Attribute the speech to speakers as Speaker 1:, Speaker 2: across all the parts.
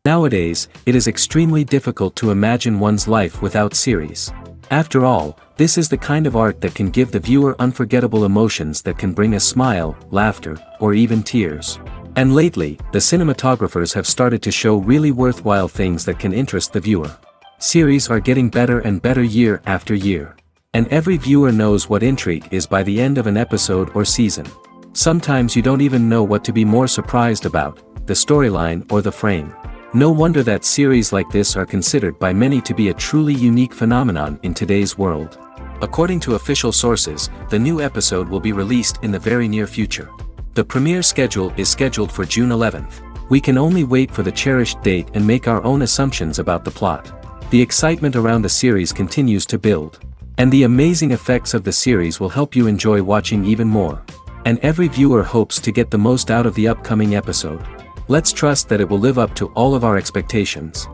Speaker 1: Nowadays, it is extremely difficult to imagine one's life without series. After all, this is the kind of art that can give the viewer unforgettable emotions that can bring a smile, laughter, or even tears. And lately, the cinematographers have started to show really worthwhile things that can interest the viewer. Series are getting better and better year after year. And every viewer knows what intrigue is by the end of an episode or season. Sometimes you don't even know what to be more surprised about, the storyline or the frame. No wonder that series like this are considered by many to be a truly unique phenomenon in today's world. According to official sources, the new episode will be released in the very near future. The premiere schedule is scheduled for June 11th. We can only wait for the cherished date and make our own assumptions about the plot. The excitement around the series continues to build. And the amazing effects of the series will help you enjoy watching even more. And every viewer hopes to get the most out of the upcoming episode. Let's trust that it will live up to all of our expectations.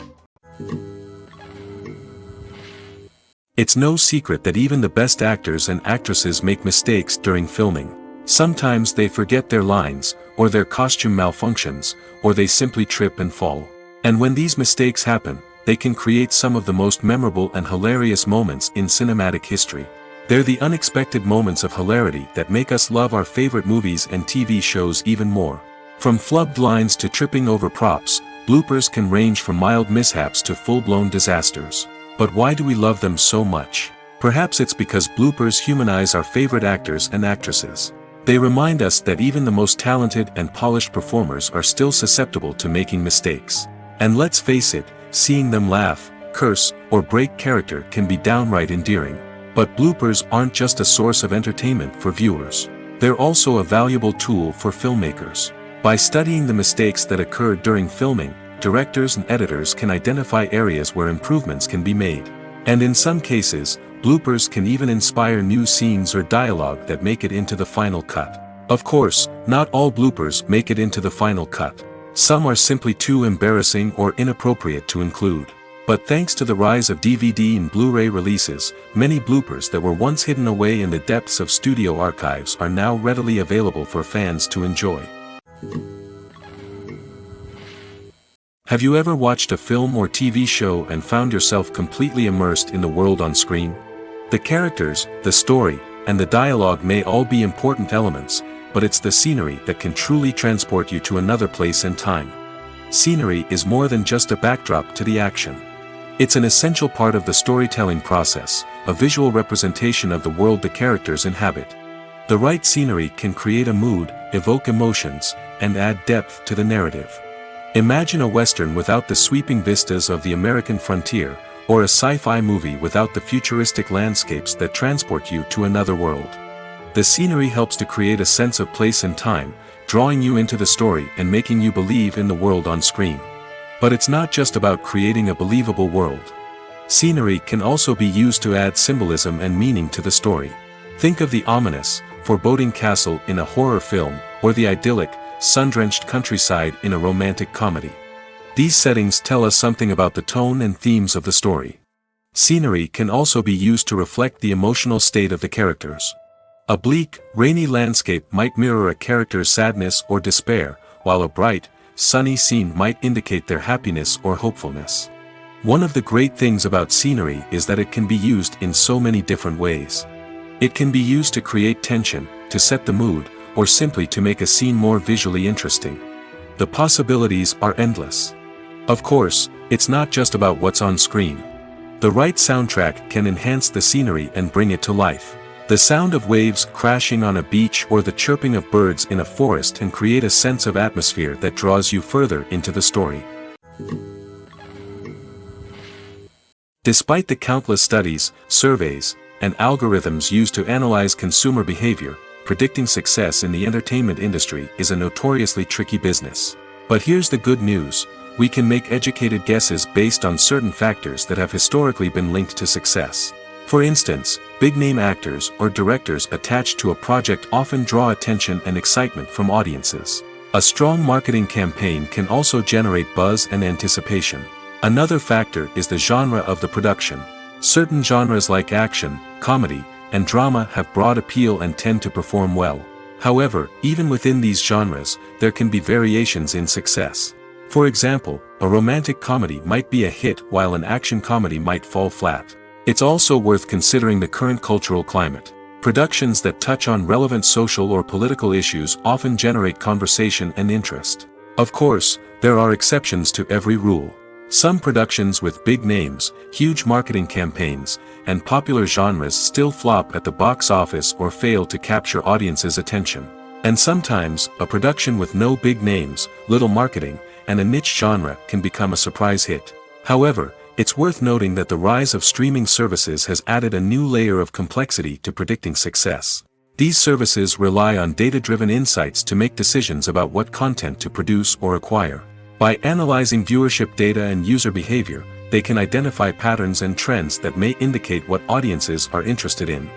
Speaker 1: It's no secret that even the best actors and actresses make mistakes during filming. Sometimes they forget their lines, or their costume malfunctions, or they simply trip and fall. And when these mistakes happen, they can create some of the most memorable and hilarious moments in cinematic history. They're the unexpected moments of hilarity that make us love our favorite movies and TV shows even more. From flubbed lines to tripping over props, bloopers can range from mild mishaps to full-blown disasters. But why do we love them so much? Perhaps it's because bloopers humanize our favorite actors and actresses. They remind us that even the most talented and polished performers are still susceptible to making mistakes. And let's face it, seeing them laugh, curse, or break character can be downright endearing. But bloopers aren't just a source of entertainment for viewers. They're also a valuable tool for filmmakers. By studying the mistakes that occurred during filming, directors and editors can identify areas where improvements can be made. And in some cases, bloopers can even inspire new scenes or dialogue that make it into the final cut. Of course, not all bloopers make it into the final cut. Some are simply too embarrassing or inappropriate to include. But thanks to the rise of DVD and Blu-ray releases, many bloopers that were once hidden away in the depths of studio archives are now readily available for fans to enjoy. Have you ever watched a film or TV show and found yourself completely immersed in the world on screen? The characters, the story, and the dialogue may all be important elements, but it's the scenery that can truly transport you to another place and time. Scenery is more than just a backdrop to the action. It's an essential part of the storytelling process, a visual representation of the world the characters inhabit. The right scenery can create a mood, evoke emotions, and add depth to the narrative. Imagine a Western without the sweeping vistas of the American frontier, or a sci-fi movie without the futuristic landscapes that transport you to another world. The scenery helps to create a sense of place and time, drawing you into the story and making you believe in the world on screen. But it's not just about creating a believable world. Scenery can also be used to add symbolism and meaning to the story. Think of the ominous, foreboding castle in a horror film, or the idyllic, sun-drenched countryside in a romantic comedy. These settings tell us something about the tone and themes of the story. Scenery can also be used to reflect the emotional state of the characters. A bleak, rainy landscape might mirror a character's sadness or despair, while a bright, sunny scene might indicate their happiness or hopefulness. One of the great things about scenery is that it can be used in so many different ways. It can be used to create tension, to set the mood, or simply to make a scene more visually interesting. The possibilities are endless. Of course, it's not just about what's on screen. The right soundtrack can enhance the scenery and bring it to life. The sound of waves crashing on a beach or the chirping of birds in a forest can create a sense of atmosphere that draws you further into the story. Despite the countless studies, surveys, and algorithms used to analyze consumer behavior, predicting success in the entertainment industry is a notoriously tricky business. But here's the good news: we can make educated guesses based on certain factors that have historically been linked to success. For instance, big-name actors or directors attached to a project often draw attention and excitement from audiences. A strong marketing campaign can also generate buzz and anticipation. Another factor is the genre of the production. Certain genres like action, comedy, and drama have broad appeal and tend to perform well. However, even within these genres, there can be variations in success. For example, a romantic comedy might be a hit while an action comedy might fall flat. It's also worth considering the current cultural climate. Productions that touch on relevant social or political issues often generate conversation and interest. Of course, there are exceptions to every rule. Some productions with big names, huge marketing campaigns, and popular genres still flop at the box office or fail to capture audiences' attention. And sometimes, a production with no big names, little marketing, and a niche genre can become a surprise hit. However, it's worth noting that the rise of streaming services has added a new layer of complexity to predicting success. These services rely on data-driven insights to make decisions about what content to produce or acquire. By analyzing viewership data and user behavior, they can identify patterns and trends that may indicate what audiences are interested in.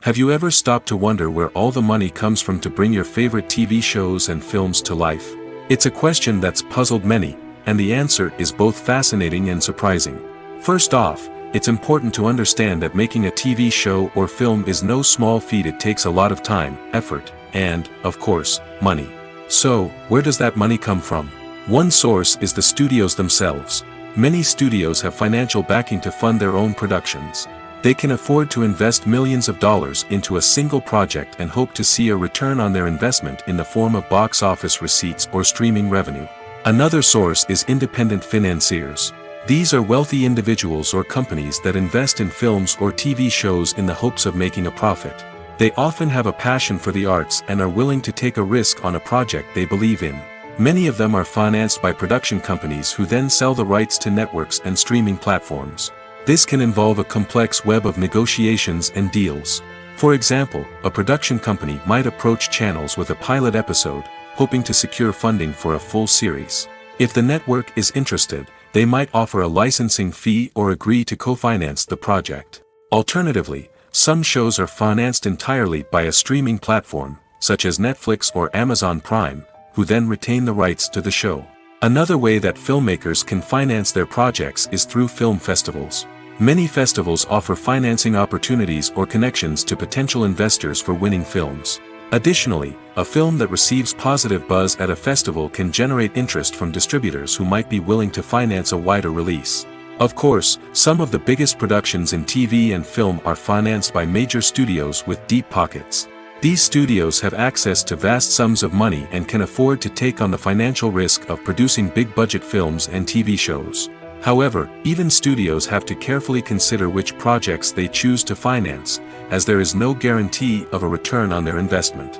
Speaker 1: Have you ever stopped to wonder where all the money comes from to bring your favorite TV shows and films to life? It's a question that's puzzled many, and the answer is both fascinating and surprising. First off, it's important to understand that making a TV show or film is no small feat. It takes a lot of time, effort, and, of course, money. So, where does that money come from? One source is the studios themselves. Many studios have financial backing to fund their own productions. They can afford to invest millions of dollars into a single project and hope to see a return on their investment in the form of box office receipts or streaming revenue. Another source is independent financiers. These are wealthy individuals or companies that invest in films or TV shows in the hopes of making a profit. They often have a passion for the arts and are willing to take a risk on a project they believe in. Many of them are financed by production companies who then sell the rights to networks and streaming platforms. This can involve a complex web of negotiations and deals. For example, a production company might approach channels with a pilot episode, hoping to secure funding for a full series. If the network is interested, they might offer a licensing fee or agree to co-finance the project. Alternatively, some shows are financed entirely by a streaming platform, such as Netflix or Amazon Prime, who then retain the rights to the show. Another way that filmmakers can finance their projects is through film festivals. Many festivals offer financing opportunities or connections to potential investors for winning films. Additionally, a film that receives positive buzz at a festival can generate interest from distributors who might be willing to finance a wider release. Of course, some of the biggest productions in TV and film are financed by major studios with deep pockets. These studios have access to vast sums of money and can afford to take on the financial risk of producing big-budget films and TV shows. However, even studios have to carefully consider which projects they choose to finance, as there is no guarantee of a return on their investment.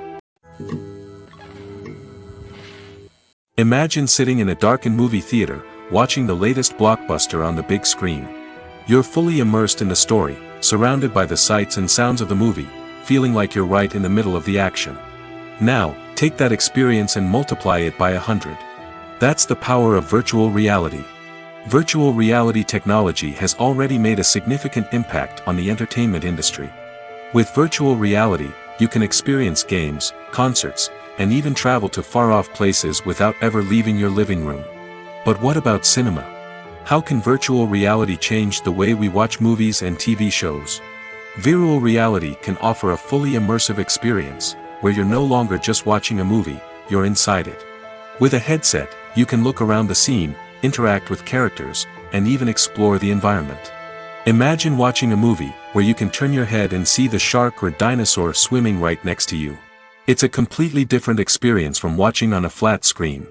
Speaker 1: Imagine sitting in a darkened movie theater, watching the latest blockbuster on the big screen. You're fully immersed in the story, surrounded by the sights and sounds of the movie, feeling like you're right in the middle of the action. Now, take that experience and multiply it by 100. That's the power of virtual reality. Virtual reality technology has already made a significant impact on the entertainment industry. With virtual reality, you can experience games, concerts, and even travel to far-off places without ever leaving your living room. But what about cinema? How can virtual reality change the way we watch movies and TV shows? Virtual reality can offer a fully immersive experience, where you're no longer just watching a movie, you're inside it. With a headset, you can look around the scene, interact with characters, and even explore the environment. Imagine watching a movie, where you can turn your head and see the shark or dinosaur swimming right next to you. It's a completely different experience from watching on a flat screen.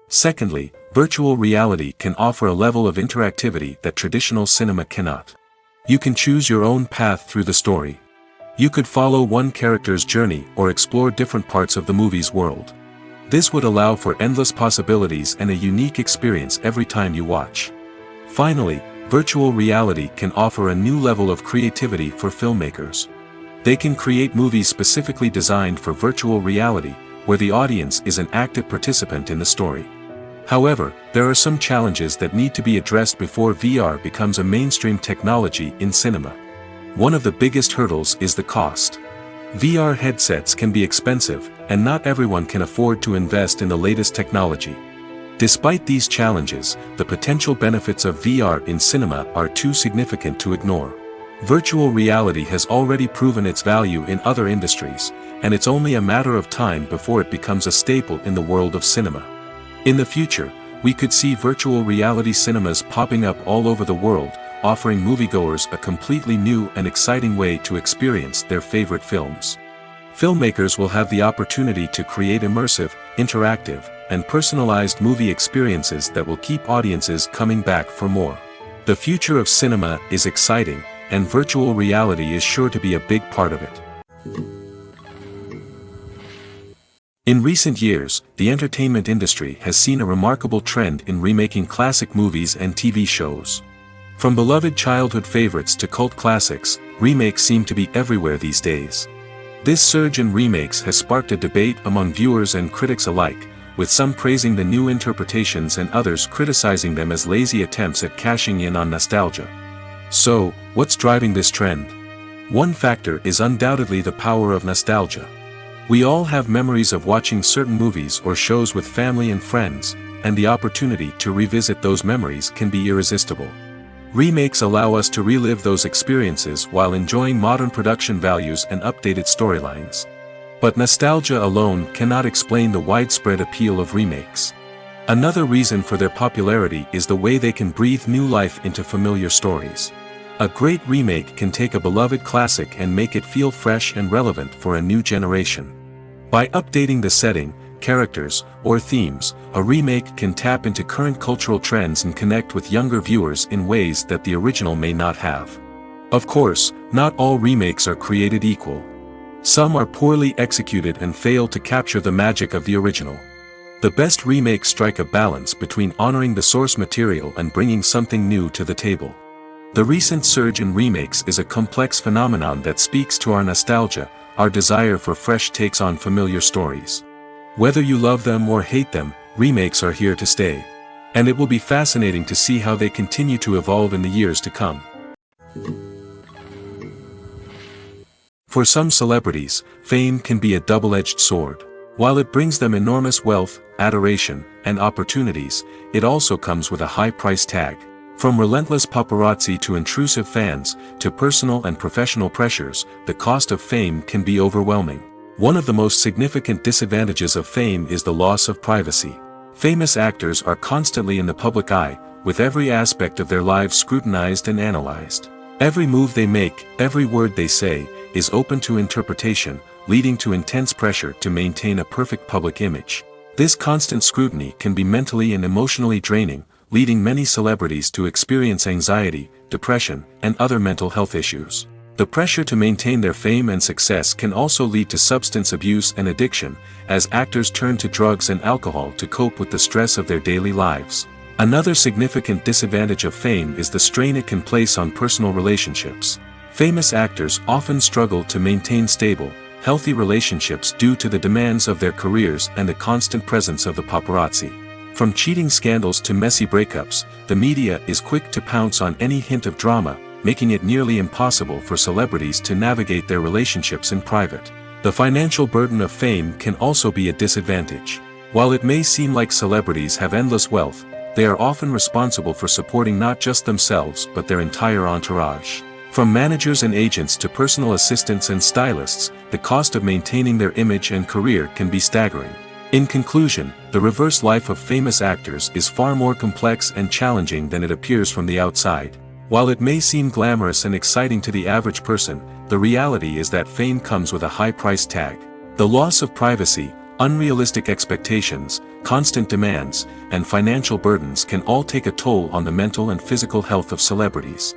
Speaker 1: Secondly, virtual reality can offer a level of interactivity that traditional cinema cannot. You can choose your own path through the story. You could follow one character's journey or explore different parts of the movie's world. This would allow for endless possibilities and a unique experience every time you watch. Finally, virtual reality can offer a new level of creativity for filmmakers. They can create movies specifically designed for virtual reality, where the audience is an active participant in the story. However, there are some challenges that need to be addressed before VR becomes a mainstream technology in cinema. One of the biggest hurdles is the cost. VR headsets can be expensive, and not everyone can afford to invest in the latest technology. Despite these challenges, the potential benefits of VR in cinema are too significant to ignore. Virtual reality has already proven its value in other industries, and it's only a matter of time before it becomes a staple in the world of cinema. In the future, we could see virtual reality cinemas popping up all over the world, offering moviegoers a completely new and exciting way to experience their favorite films. Filmmakers will have the opportunity to create immersive, interactive, and personalized movie experiences that will keep audiences coming back for more. The future of cinema is exciting, and virtual reality is sure to be a big part of it. In recent years, the entertainment industry has seen a remarkable trend in remaking classic movies and TV shows. From beloved childhood favorites to cult classics, remakes seem to be everywhere these days. This surge in remakes has sparked a debate among viewers and critics alike, with some praising the new interpretations and others criticizing them as lazy attempts at cashing in on nostalgia. So, what's driving this trend? One factor is undoubtedly the power of nostalgia. We all have memories of watching certain movies or shows with family and friends, and the opportunity to revisit those memories can be irresistible. Remakes allow us to relive those experiences while enjoying modern production values and updated storylines. But nostalgia alone cannot explain the widespread appeal of remakes. Another reason for their popularity is the way they can breathe new life into familiar stories. A great remake can take a beloved classic and make it feel fresh and relevant for a new generation. By updating the setting, characters, or themes, a remake can tap into current cultural trends and connect with younger viewers in ways that the original may not have. Of course, not all remakes are created equal. Some are poorly executed and fail to capture the magic of the original. The best remakes strike a balance between honoring the source material and bringing something new to the table. The recent surge in remakes is a complex phenomenon that speaks to our nostalgia, our desire for fresh takes on familiar stories. Whether you love them or hate them, remakes are here to stay. And it will be fascinating to see how they continue to evolve in the years to come. For some celebrities, fame can be a double-edged sword. While it brings them enormous wealth, adoration, and opportunities, it also comes with a high price tag. From relentless paparazzi to intrusive fans, to personal and professional pressures, the cost of fame can be overwhelming. One of the most significant disadvantages of fame is the loss of privacy. Famous actors are constantly in the public eye, with every aspect of their lives scrutinized and analyzed. Every move they make, every word they say, is open to interpretation, leading to intense pressure to maintain a perfect public image. This constant scrutiny can be mentally and emotionally draining, leading many celebrities to experience anxiety, depression, and other mental health issues. The pressure to maintain their fame and success can also lead to substance abuse and addiction, as actors turn to drugs and alcohol to cope with the stress of their daily lives. Another significant disadvantage of fame is the strain it can place on personal relationships. Famous actors often struggle to maintain stable, healthy relationships due to the demands of their careers and the constant presence of the paparazzi. From cheating scandals to messy breakups, the media is quick to pounce on any hint of drama, making it nearly impossible for celebrities to navigate their relationships in private. The financial burden of fame can also be a disadvantage. While it may seem like celebrities have endless wealth, they are often responsible for supporting not just themselves but their entire entourage. From managers and agents to personal assistants and stylists, the cost of maintaining their image and career can be staggering. In conclusion, the reverse life of famous actors is far more complex and challenging than it appears from the outside. While it may seem glamorous and exciting to the average person, the reality is that fame comes with a high price tag. The loss of privacy, unrealistic expectations, constant demands, and financial burdens can all take a toll on the mental and physical health of celebrities.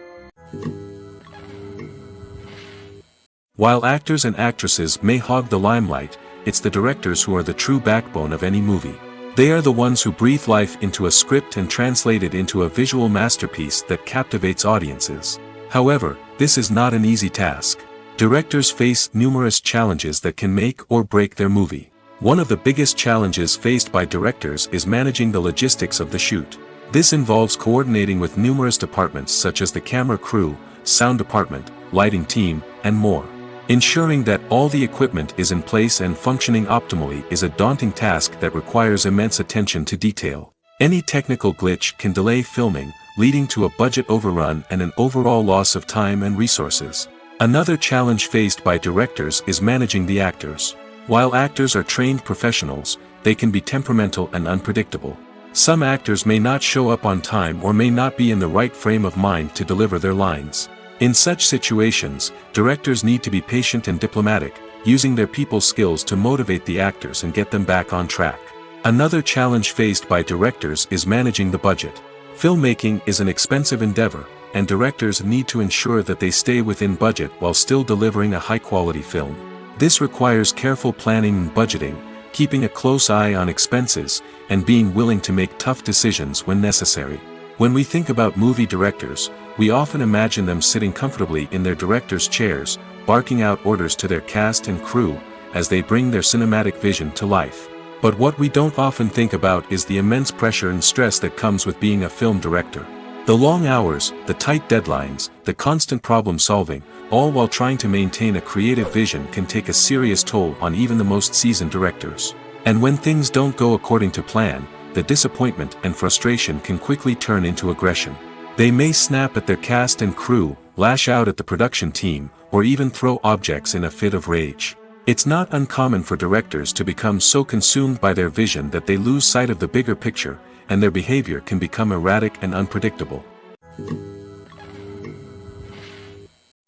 Speaker 1: While actors and actresses may hog the limelight, it's the directors who are the true backbone of any movie. They are the ones who breathe life into a script and translate it into a visual masterpiece that captivates audiences. However, this is not an easy task. Directors face numerous challenges that can make or break their movie. One of the biggest challenges faced by directors is managing the logistics of the shoot. This involves coordinating with numerous departments such as the camera crew, sound department, lighting team, and more. Ensuring that all the equipment is in place and functioning optimally is a daunting task that requires immense attention to detail. Any technical glitch can delay filming, leading to a budget overrun and an overall loss of time and resources. Another challenge faced by directors is managing the actors. While actors are trained professionals, they can be temperamental and unpredictable. Some actors may not show up on time or may not be in the right frame of mind to deliver their lines. In such situations, directors need to be patient and diplomatic, using their people skills to motivate the actors and get them back on track. Another challenge faced by directors is managing the budget. Filmmaking is an expensive endeavor, and directors need to ensure that they stay within budget while still delivering a high-quality film. This requires careful planning and budgeting, keeping a close eye on expenses, and being willing to make tough decisions when necessary. When we think about movie directors, we often imagine them sitting comfortably in their director's chairs, barking out orders to their cast and crew, as they bring their cinematic vision to life. But what we don't often think about is the immense pressure and stress that comes with being a film director. The long hours, the tight deadlines, the constant problem solving, all while trying to maintain a creative vision can take a serious toll on even the most seasoned directors. And when things don't go according to plan, the disappointment and frustration can quickly turn into aggression. They may snap at their cast and crew, lash out at the production team, or even throw objects in a fit of rage. It's not uncommon for directors to become so consumed by their vision that they lose sight of the bigger picture, and their behavior can become erratic and unpredictable.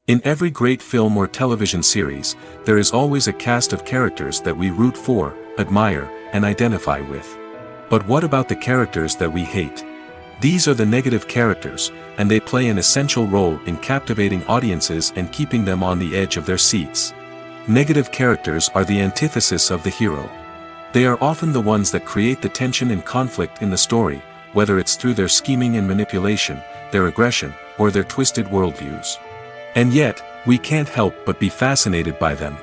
Speaker 1: In every great film or television series, there is always a cast of characters that we root for, admire, and identify with. But what about the characters that we hate? These are the negative characters, and they play an essential role in captivating audiences and keeping them on the edge of their seats. Negative characters are the antithesis of the hero. They are often the ones that create the tension and conflict in the story, whether it's through their scheming and manipulation, their aggression, or their twisted worldviews. And yet, we can't help but be fascinated by them.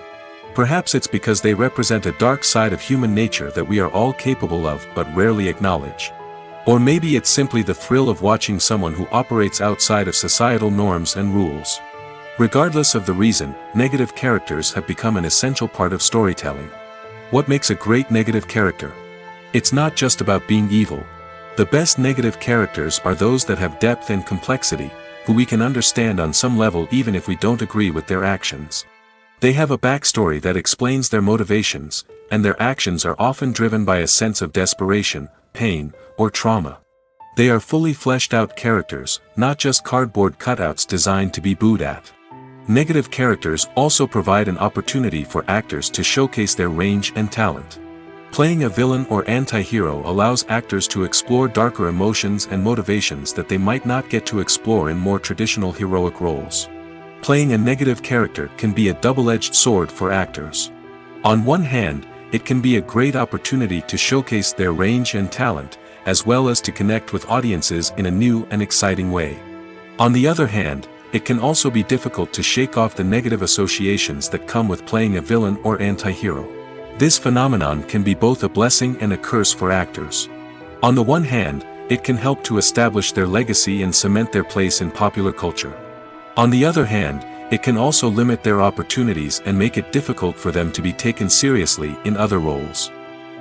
Speaker 1: Perhaps it's because they represent a dark side of human nature that we are all capable of but rarely acknowledge. Or maybe it's simply the thrill of watching someone who operates outside of societal norms and rules. Regardless of the reason, negative characters have become an essential part of storytelling. What makes a great negative character? It's not just about being evil. The best negative characters are those that have depth and complexity, who we can understand on some level even if we don't agree with their actions. They have a backstory that explains their motivations, and their actions are often driven by a sense of desperation, pain, or trauma. They are fully fleshed out characters, not just cardboard cutouts designed to be booed at. Negative characters also provide an opportunity for actors to showcase their range and talent. Playing a villain or anti-hero allows actors to explore darker emotions and motivations that they might not get to explore in more traditional heroic roles. Playing a negative character can be a double-edged sword for actors. On one hand, it can be a great opportunity to showcase their range and talent, as well as to connect with audiences in a new and exciting way. On the other hand, it can also be difficult to shake off the negative associations that come with playing a villain or anti-hero. This phenomenon can be both a blessing and a curse for actors. On the one hand, it can help to establish their legacy and cement their place in popular culture. On the other hand, it can also limit their opportunities and make it difficult for them to be taken seriously in other roles.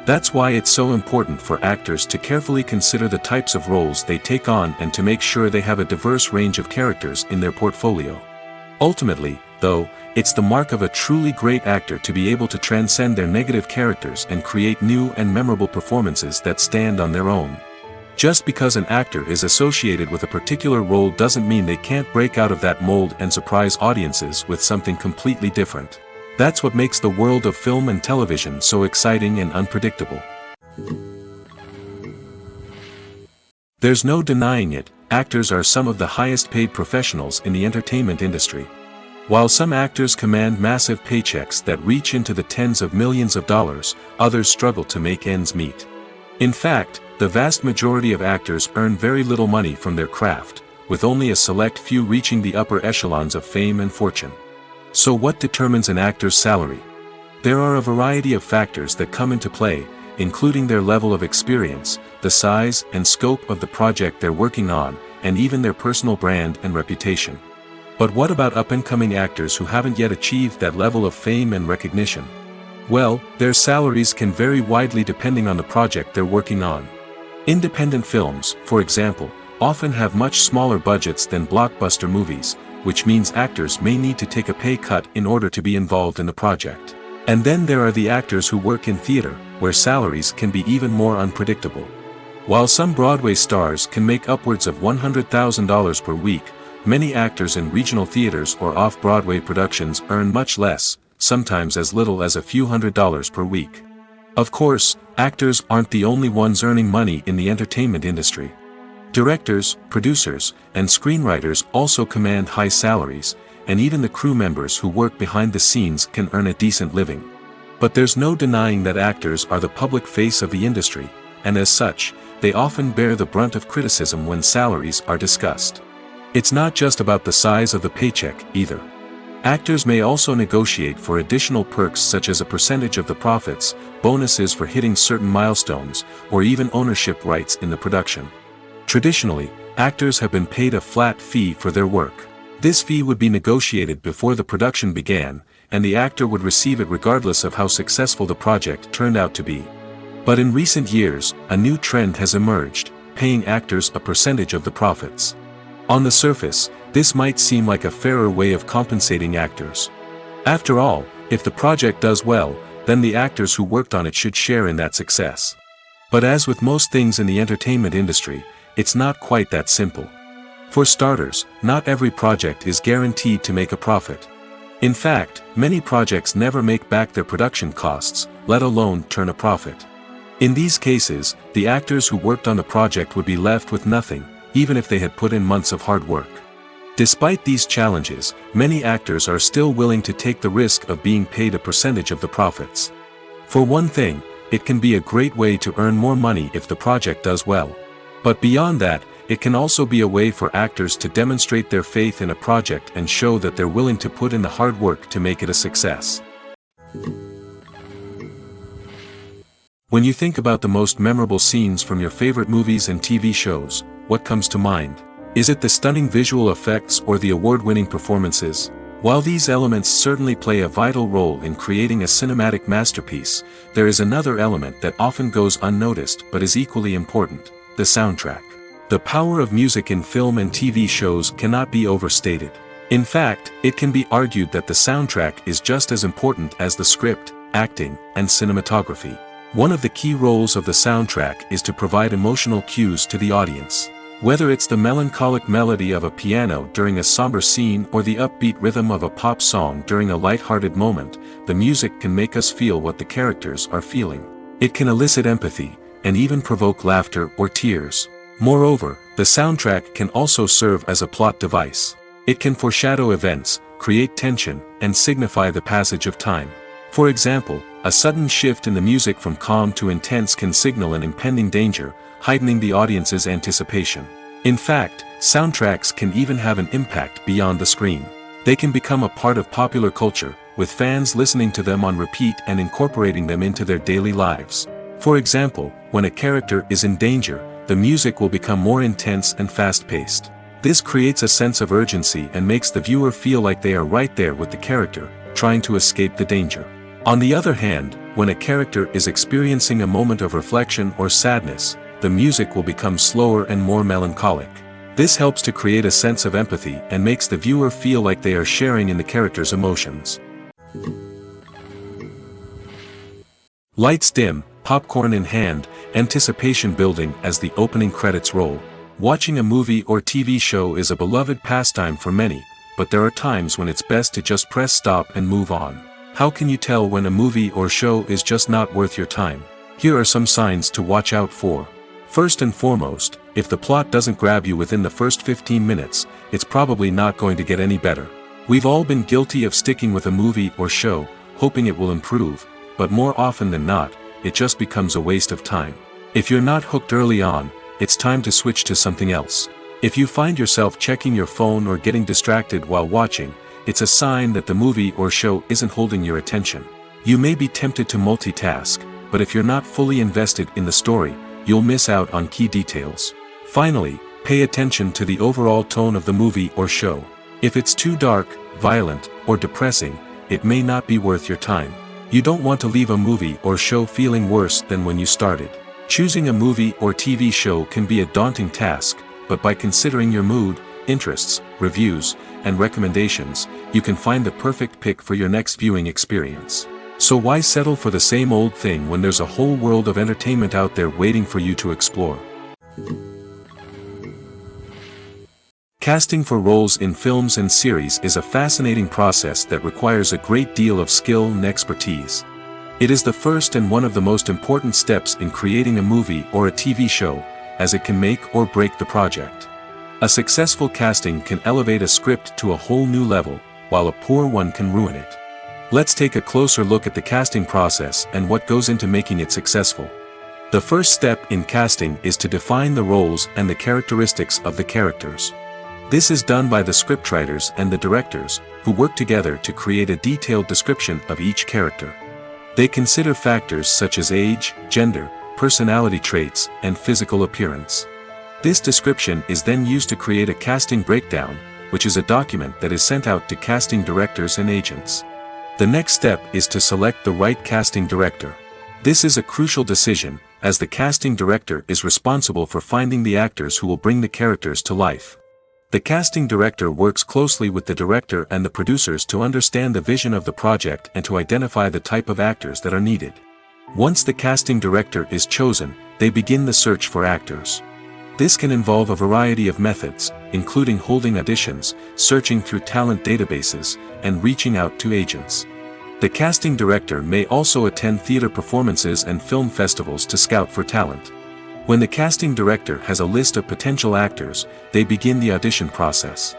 Speaker 1: That's why it's so important for actors to carefully consider the types of roles they take on and to make sure they have a diverse range of characters in their portfolio. Ultimately, though, it's the mark of a truly great actor to be able to transcend their negative characters and create new and memorable performances that stand on their own. Just because an actor is associated with a particular role doesn't mean they can't break out of that mold and surprise audiences with something completely different. That's what makes the world of film and television so exciting and unpredictable. There's no denying it, actors are some of the highest paid professionals in the entertainment industry. While some actors command massive paychecks that reach into the tens of millions of dollars, others struggle to make ends meet. In fact, the vast majority of actors earn very little money from their craft, with only a select few reaching the upper echelons of fame and fortune. So what determines an actor's salary? There are a variety of factors that come into play, including their level of experience, the size and scope of the project they're working on, and even their personal brand and reputation. But what about up-and-coming actors who haven't yet achieved that level of fame and recognition? Well, their salaries can vary widely depending on the project they're working on. Independent films, for example, often have much smaller budgets than blockbuster movies, which means actors may need to take a pay cut in order to be involved in the project. And then there are the actors who work in theater, where salaries can be even more unpredictable. While some Broadway stars can make upwards of $100,000 per week, many actors in regional theaters or off-Broadway productions earn much less, sometimes as little as a few $100s per week. Of course, actors aren't the only ones earning money in the entertainment industry. Directors, producers, and screenwriters also command high salaries, and even the crew members who work behind the scenes can earn a decent living. But there's no denying that actors are the public face of the industry, and as such, they often bear the brunt of criticism when salaries are discussed. It's not just about the size of the paycheck, either. Actors may also negotiate for additional perks such as a percentage of the profits, bonuses for hitting certain milestones, or even ownership rights in the production. Traditionally, actors have been paid a flat fee for their work. This fee would be negotiated before the production began, and the actor would receive it regardless of how successful the project turned out to be. But in recent years, a new trend has emerged, paying actors a percentage of the profits. On the surface, this might seem like a fairer way of compensating actors. After all, if the project does well, then the actors who worked on it should share in that success. But as with most things in the entertainment industry, it's not quite that simple. For starters, not every project is guaranteed to make a profit. In fact, many projects never make back their production costs, let alone turn a profit. In these cases, the actors who worked on the project would be left with nothing, even if they had put in months of hard work. Despite these challenges, many actors are still willing to take the risk of being paid a percentage of the profits. For one thing, it can be a great way to earn more money if the project does well. But beyond that, it can also be a way for actors to demonstrate their faith in a project and show that they're willing to put in the hard work to make it a success. When you think about the most memorable scenes from your favorite movies and TV shows, what comes to mind? Is it the stunning visual effects or the award-winning performances? While these elements certainly play a vital role in creating a cinematic masterpiece, there is another element that often goes unnoticed but is equally important: the soundtrack. The power of music in film and TV shows cannot be overstated. In fact, it can be argued that the soundtrack is just as important as the script, acting, and cinematography. One of the key roles of the soundtrack is to provide emotional cues to the audience. Whether it's the melancholic melody of a piano during a somber scene or the upbeat rhythm of a pop song during a light-hearted moment, the music can make us feel what the characters are feeling. It can elicit empathy, and even provoke laughter or tears. Moreover, the soundtrack can also serve as a plot device. It can foreshadow events, create tension, and signify the passage of time. For example, a sudden shift in the music from calm to intense can signal an impending danger, heightening the audience's anticipation. In fact, soundtracks can even have an impact beyond the screen. They can become a part of popular culture, with fans listening to them on repeat and incorporating them into their daily lives. For example, when a character is in danger, the music will become more intense and fast-paced. This creates a sense of urgency and makes the viewer feel like they are right there with the character, trying to escape the danger. On the other hand, when a character is experiencing a moment of reflection or sadness, the music will become slower and more melancholic. This helps to create a sense of empathy and makes the viewer feel like they are sharing in the character's emotions. Lights dim, popcorn in hand, anticipation building as the opening credits roll. Watching a movie or TV show is a beloved pastime for many, but there are times when it's best to just press stop and move on. How can you tell when a movie or show is just not worth your time? Here are some signs to watch out for. First and foremost, if the plot doesn't grab you within the first 15 minutes, it's probably not going to get any better. We've all been guilty of sticking with a movie or show, hoping it will improve, but more often than not, it just becomes a waste of time. If you're not hooked early on, it's time to switch to something else. If you find yourself checking your phone or getting distracted while watching, it's a sign that the movie or show isn't holding your attention. You may be tempted to multitask, but if you're not fully invested in the story, you'll miss out on key details. Finally, pay attention to the overall tone of the movie or show. If it's too dark, violent, or depressing, it may not be worth your time. You don't want to leave a movie or show feeling worse than when you started. Choosing a movie or TV show can be a daunting task, but by considering your mood, interests, reviews, and recommendations, you can find the perfect pick for your next viewing experience. So why settle for the same old thing when there's a whole world of entertainment out there waiting for you to explore? Casting for roles in films and series is a fascinating process that requires a great deal of skill and expertise. It is the first and one of the most important steps in creating a movie or a TV show, as it can make or break the project. A successful casting can elevate a script to a whole new level, while a poor one can ruin it. Let's take a closer look at the casting process and what goes into making it successful. The first step in casting is to define the roles and the characteristics of the characters. This is done by the scriptwriters and the directors, who work together to create a detailed description of each character. They consider factors such as age, gender, personality traits, and physical appearance. This description is then used to create a casting breakdown, which is a document that is sent out to casting directors and agents. The next step is to select the right casting director. This is a crucial decision, as the casting director is responsible for finding the actors who will bring the characters to life. The casting director works closely with the director and the producers to understand the vision of the project and to identify the type of actors that are needed. Once the casting director is chosen, they begin the search for actors. This can involve a variety of methods, including holding auditions, searching through talent databases, and reaching out to agents. The casting director may also attend theater performances and film festivals to scout for talent. When the casting director has a list of potential actors, they begin the audition process.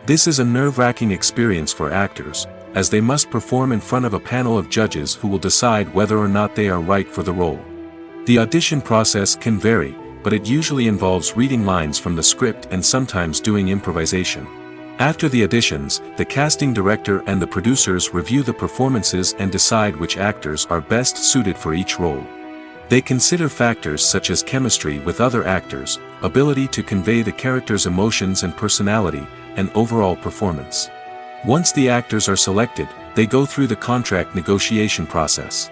Speaker 1: This is a nerve-wracking experience for actors, as they must perform in front of a panel of judges who will decide whether or not they are right for the role. The audition process can vary, but it usually involves reading lines from the script and sometimes doing improvisation. After the auditions, the casting director and the producers review the performances and decide which actors are best suited for each role. They consider factors such as chemistry with other actors, ability to convey the character's emotions and personality, and overall performance. Once the actors are selected, they go through the contract negotiation process.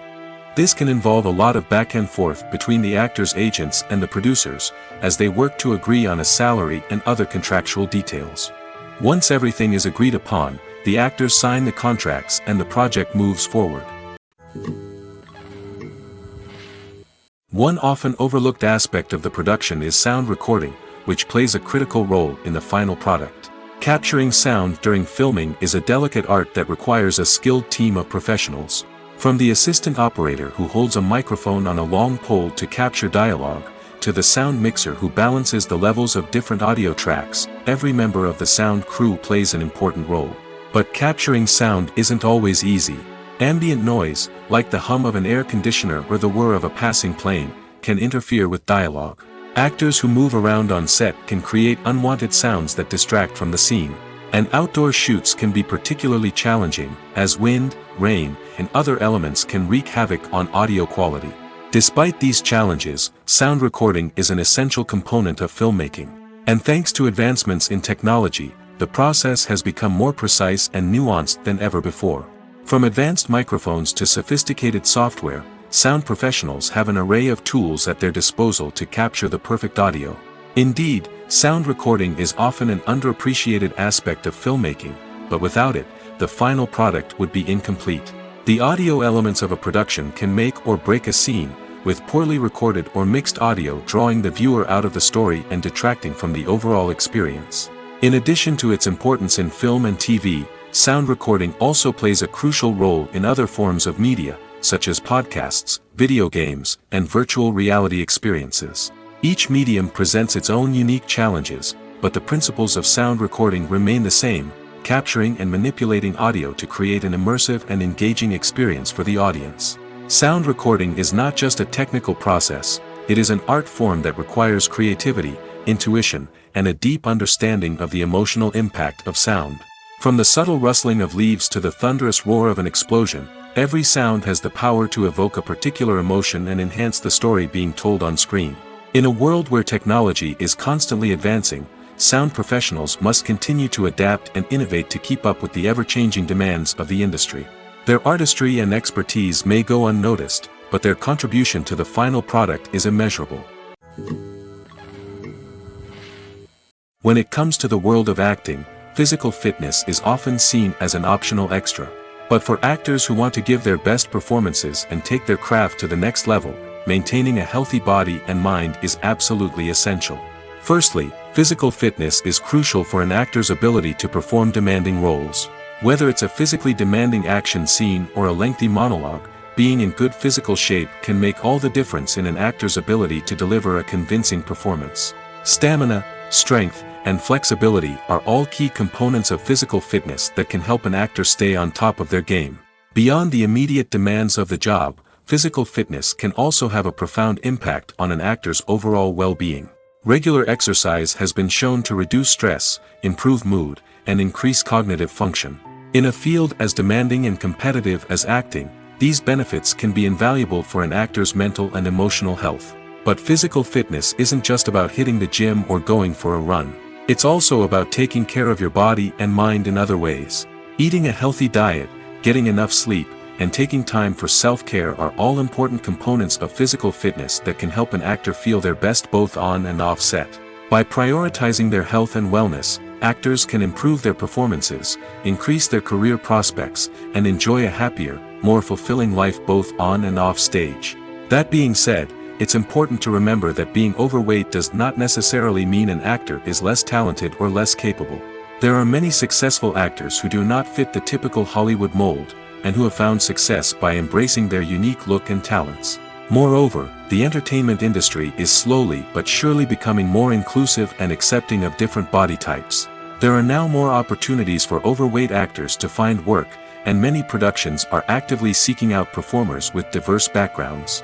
Speaker 1: This can involve a lot of back and forth between the actors' agents and the producers, as they work to agree on a salary and other contractual details. Once everything is agreed upon, the actors sign the contracts and the project moves forward. One often overlooked aspect of the production is sound recording, which plays a critical role in the final product. Capturing sound during filming is a delicate art that requires a skilled team of professionals. From the assistant operator who holds a microphone on a long pole to capture dialogue, to the sound mixer who balances the levels of different audio tracks, every member of the sound crew plays an important role. But capturing sound isn't always easy. Ambient noise, like the hum of an air conditioner or the whir of a passing plane, can interfere with dialogue. Actors who move around on set can create unwanted sounds that distract from the scene. And outdoor shoots can be particularly challenging, as wind, rain, and other elements can wreak havoc on audio quality. Despite these challenges, sound recording is an essential component of filmmaking. And thanks to advancements in technology, the process has become more precise and nuanced than ever before. From advanced microphones to sophisticated software, sound professionals have an array of tools at their disposal to capture the perfect audio. Indeed, sound recording is often an underappreciated aspect of filmmaking, but without it, the final product would be incomplete. The audio elements of a production can make or break a scene, with poorly recorded or mixed audio drawing the viewer out of the story and detracting from the overall experience. In addition to its importance in film and TV, sound recording also plays a crucial role in other forms of media, such as podcasts, video games, and virtual reality experiences. Each medium presents its own unique challenges, but the principles of sound recording remain the same, capturing and manipulating audio to create an immersive and engaging experience for the audience. Sound recording is not just a technical process, it is an art form that requires creativity, intuition, and a deep understanding of the emotional impact of sound. From the subtle rustling of leaves to the thunderous roar of an explosion, every sound has the power to evoke a particular emotion and enhance the story being told on screen. In a world where technology is constantly advancing, sound professionals must continue to adapt and innovate to keep up with the ever-changing demands of the industry. Their artistry and expertise may go unnoticed, but their contribution to the final product is immeasurable. When it comes to the world of acting, physical fitness is often seen as an optional extra. But for actors who want to give their best performances and take their craft to the next level, maintaining a healthy body and mind is absolutely essential. Firstly, physical fitness is crucial for an actor's ability to perform demanding roles. Whether it's a physically demanding action scene or a lengthy monologue, being in good physical shape can make all the difference in an actor's ability to deliver a convincing performance. Stamina, strength, and flexibility are all key components of physical fitness that can help an actor stay on top of their game. Beyond the immediate demands of the job, physical fitness can also have a profound impact on an actor's overall well-being. Regular exercise has been shown to reduce stress, improve mood, and increase cognitive function. In a field as demanding and competitive as acting, these benefits can be invaluable for an actor's mental and emotional health. But physical fitness isn't just about hitting the gym or going for a run. It's also about taking care of your body and mind in other ways. Eating a healthy diet, getting enough sleep, and taking time for self-care are all important components of physical fitness that can help an actor feel their best both on and off set. By prioritizing their health and wellness, actors can improve their performances, increase their career prospects, and enjoy a happier, more fulfilling life both on and off stage. That being said, it's important to remember that being overweight does not necessarily mean an actor is less talented or less capable. There are many successful actors who do not fit the typical Hollywood mold, and who have found success by embracing their unique look and talents. Moreover, the entertainment industry is slowly but surely becoming more inclusive and accepting of different body types. There are now more opportunities for overweight actors to find work, and many productions are actively seeking out performers with diverse backgrounds.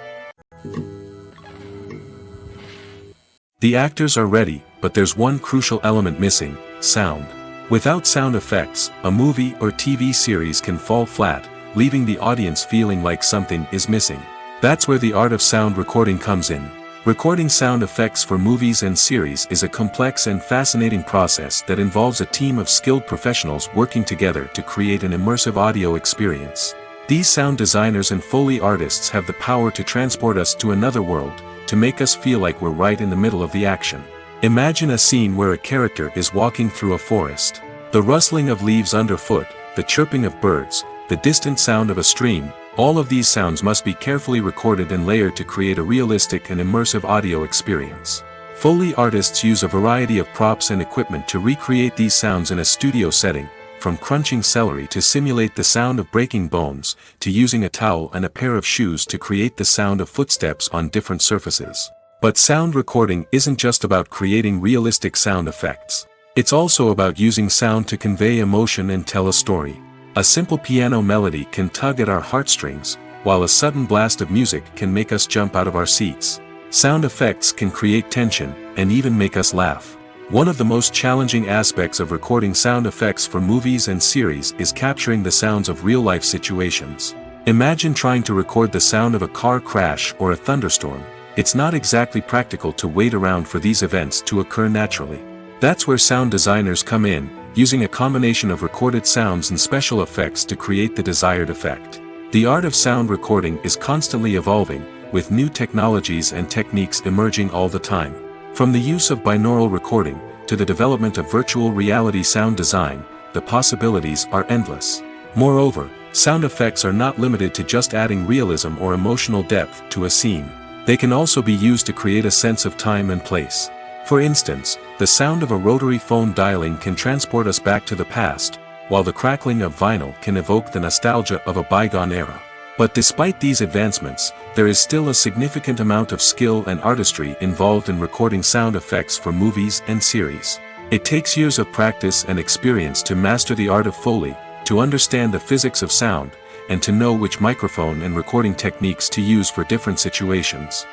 Speaker 1: The actors are ready, but there's one crucial element missing: sound. Without sound effects, a movie or TV series can fall flat, leaving the audience feeling like something is missing. That's where the art of sound recording comes in. Recording sound effects for movies and series is a complex and fascinating process that involves a team of skilled professionals working together to create an immersive audio experience. These sound designers and Foley artists have the power to transport us to another world, to make us feel like we're right in the middle of the action. Imagine a scene where a character is walking through a forest. The rustling of leaves underfoot, the chirping of birds, the distant sound of a stream, all of these sounds must be carefully recorded and layered to create a realistic and immersive audio experience. Foley artists use a variety of props and equipment to recreate these sounds in a studio setting, from crunching celery to simulate the sound of breaking bones, to using a towel and a pair of shoes to create the sound of footsteps on different surfaces. But sound recording isn't just about creating realistic sound effects. It's also about using sound to convey emotion and tell a story. A simple piano melody can tug at our heartstrings, while a sudden blast of music can make us jump out of our seats. Sound effects can create tension, and even make us laugh. One of the most challenging aspects of recording sound effects for movies and series is capturing the sounds of real-life situations. Imagine trying to record the sound of a car crash or a thunderstorm. It's not exactly practical to wait around for these events to occur naturally. That's where sound designers come in, using a combination of recorded sounds and special effects to create the desired effect. The art of sound recording is constantly evolving, with new technologies and techniques emerging all the time. From the use of binaural recording, to the development of virtual reality sound design, the possibilities are endless. Moreover, sound effects are not limited to just adding realism or emotional depth to a scene. They can also be used to create a sense of time and place. For instance, the sound of a rotary phone dialing can transport us back to the past, while the crackling of vinyl can evoke the nostalgia of a bygone era. But despite these advancements, there is still a significant amount of skill and artistry involved in recording sound effects for movies and series. It takes years of practice and experience to master the art of Foley, to understand the physics of sound, and to know which microphone and recording techniques to use for different situations.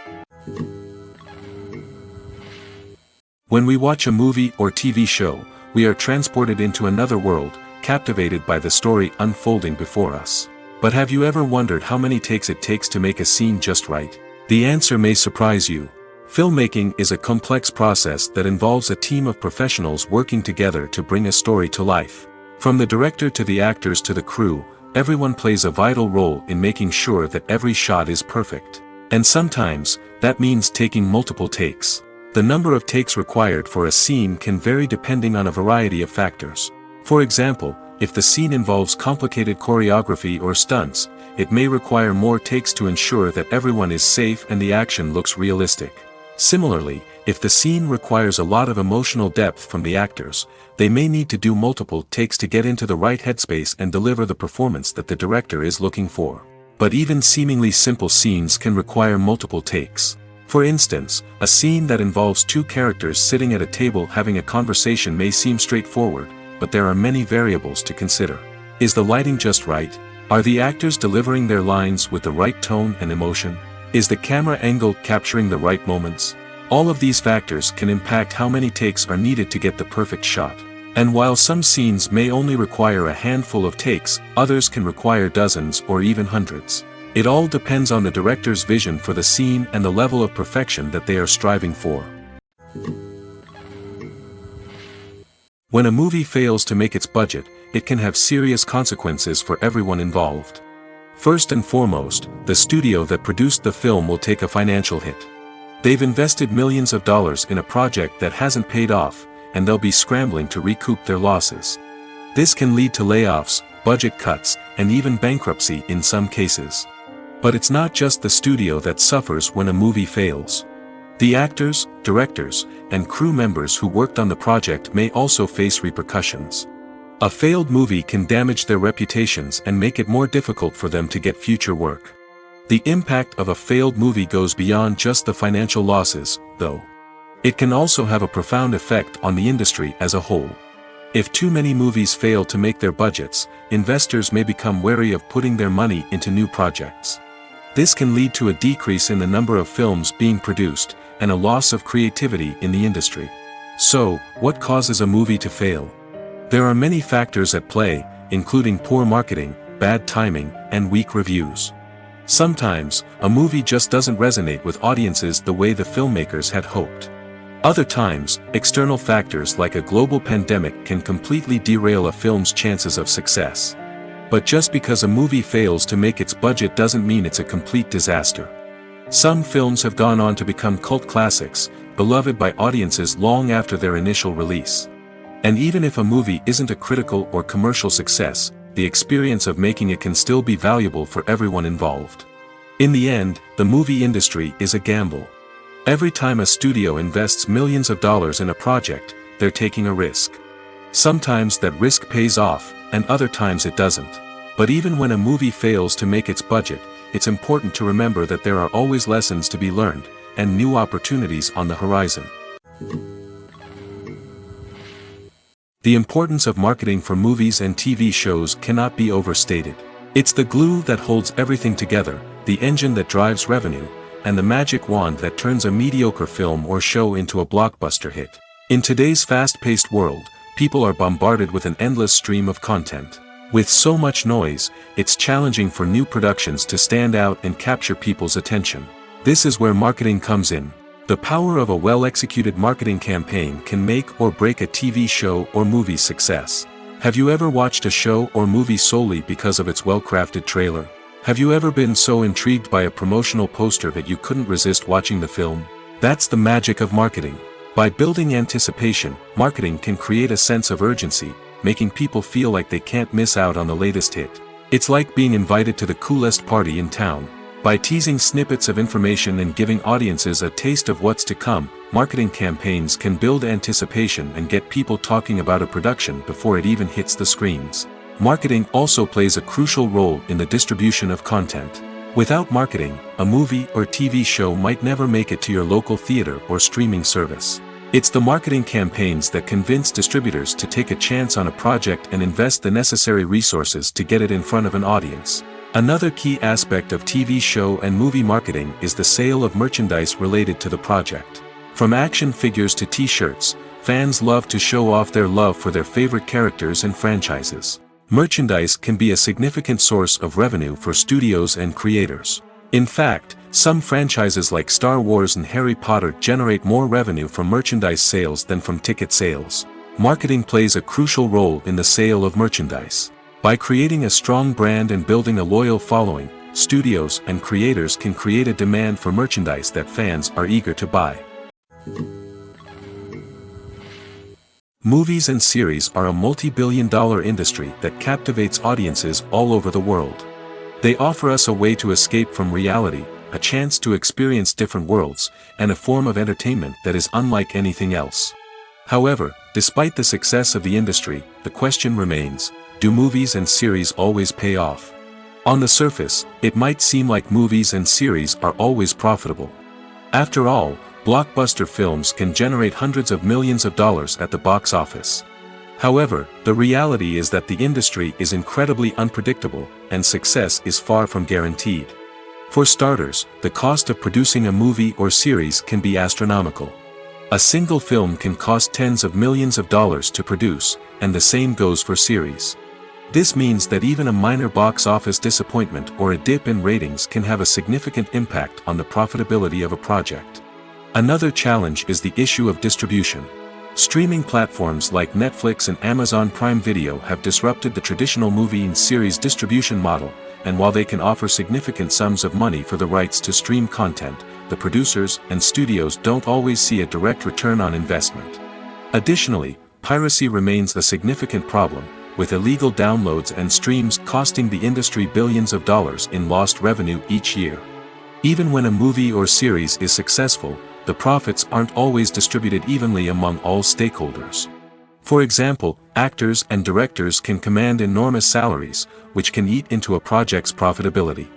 Speaker 1: When we watch a movie or TV show, we are transported into another world, captivated by the story unfolding before us. But have you ever wondered how many takes it takes to make a scene just right? The answer may surprise you. Filmmaking is a complex process that involves a team of professionals working together to bring a story to life. From the director to the actors to the crew, everyone plays a vital role in making sure that every shot is perfect. And sometimes, that means taking multiple takes. The number of takes required for a scene can vary depending on a variety of factors. For example, if the scene involves complicated choreography or stunts, it may require more takes to ensure that everyone is safe and the action looks realistic. Similarly, if the scene requires a lot of emotional depth from the actors, they may need to do multiple takes to get into the right headspace and deliver the performance that the director is looking for. But even seemingly simple scenes can require multiple takes. For instance, a scene that involves two characters sitting at a table having a conversation may seem straightforward, but there are many variables to consider. Is the lighting just right? Are the actors delivering their lines with the right tone and emotion? Is the camera angle capturing the right moments? All of these factors can impact how many takes are needed to get the perfect shot. And while some scenes may only require a handful of takes, others can require dozens or even hundreds. It all depends on the director's vision for the scene and the level of perfection that they are striving for. When a movie fails to make its budget, it can have serious consequences for everyone involved. First and foremost, the studio that produced the film will take a financial hit. They've invested millions of dollars in a project that hasn't paid off, and they'll be scrambling to recoup their losses. This can lead to layoffs, budget cuts, and even bankruptcy in some cases. But it's not just the studio that suffers when a movie fails. The actors, directors, and crew members who worked on the project may also face repercussions. A failed movie can damage their reputations and make it more difficult for them to get future work. The impact of a failed movie goes beyond just the financial losses, though. It can also have a profound effect on the industry as a whole. If too many movies fail to make their budgets, investors may become wary of putting their money into new projects. This can lead to a decrease in the number of films being produced, and a loss of creativity in the industry. So, what causes a movie to fail? There are many factors at play, including poor marketing, bad timing, and weak reviews. Sometimes, a movie just doesn't resonate with audiences the way the filmmakers had hoped. Other times, external factors like a global pandemic can completely derail a film's chances of success. But just because a movie fails to make its budget doesn't mean it's a complete disaster. Some films have gone on to become cult classics, beloved by audiences long after their initial release. And even if a movie isn't a critical or commercial success, the experience of making it can still be valuable for everyone involved. In the end, the movie industry is a gamble. Every time a studio invests millions of dollars in a project, they're taking a risk. Sometimes that risk pays off, and other times it doesn't. But even when a movie fails to make its budget, it's important to remember that there are always lessons to be learned, and new opportunities on the horizon. The importance of marketing for movies and TV shows cannot be overstated. It's the glue that holds everything together, the engine that drives revenue, and the magic wand that turns a mediocre film or show into a blockbuster hit. In today's fast-paced world, people are bombarded with an endless stream of content. With so much noise, it's challenging for new productions to stand out and capture people's attention. This is where marketing comes in. The power of a well-executed marketing campaign can make or break a TV show or movie's success. Have you ever watched a show or movie solely because of its well-crafted trailer? Have you ever been so intrigued by a promotional poster that you couldn't resist watching the film? That's the magic of marketing. By building anticipation, marketing can create a sense of urgency, making people feel like they can't miss out on the latest hit. It's like being invited to the coolest party in town. By teasing snippets of information and giving audiences a taste of what's to come, marketing campaigns can build anticipation and get people talking about a production before it even hits the screens. Marketing also plays a crucial role in the distribution of content. Without marketing, a movie or TV show might never make it to your local theater or streaming service. It's the marketing campaigns that convince distributors to take a chance on a project and invest the necessary resources to get it in front of an audience. Another key aspect of TV show and movie marketing is the sale of merchandise related to the project. From action figures to t-shirts, fans love to show off their love for their favorite characters and franchises. Merchandise can be a significant source of revenue for studios and creators. In fact, some franchises like Star Wars and Harry Potter generate more revenue from merchandise sales than from ticket sales. Marketing plays a crucial role in the sale of merchandise. By creating a strong brand and building a loyal following, studios and creators can create a demand for merchandise that fans are eager to buy. Movies and series are a multi-billion-dollar industry that captivates audiences all over the world. They offer us a way to escape from reality, a chance to experience different worlds, and a form of entertainment that is unlike anything else. However, despite the success of the industry, the question remains, do movies and series always pay off? On the surface, it might seem like movies and series are always profitable. After all, blockbuster films can generate hundreds of millions of dollars at the box office. However, the reality is that the industry is incredibly unpredictable, and success is far from guaranteed. For starters, the cost of producing a movie or series can be astronomical. A single film can cost tens of millions of dollars to produce, and the same goes for series. This means that even a minor box office disappointment or a dip in ratings can have a significant impact on the profitability of a project. Another challenge is the issue of distribution. Streaming platforms like Netflix and Amazon Prime Video have disrupted the traditional movie and series distribution model, and while they can offer significant sums of money for the rights to stream content, the producers and studios don't always see a direct return on investment. Additionally, piracy remains a significant problem, with illegal downloads and streams costing the industry billions of dollars in lost revenue each year. Even when a movie or series is successful, the profits aren't always distributed evenly among all stakeholders. For example, actors and directors can command enormous salaries, which can eat into a project's profitability.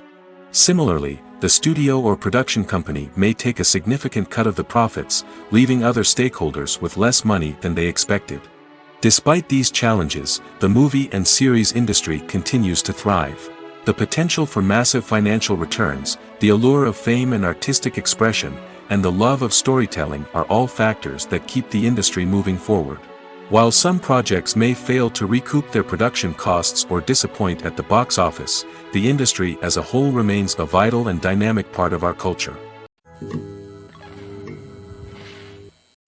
Speaker 1: Similarly, the studio or production company may take a significant cut of the profits, leaving other stakeholders with less money than they expected. Despite these challenges, the movie and series industry continues to thrive. The potential for massive financial returns, the allure of fame and artistic expression, and the love of storytelling are all factors that keep the industry moving forward. While some projects may fail to recoup their production costs or disappoint at the box office, the industry as a whole remains a vital and dynamic part of our culture.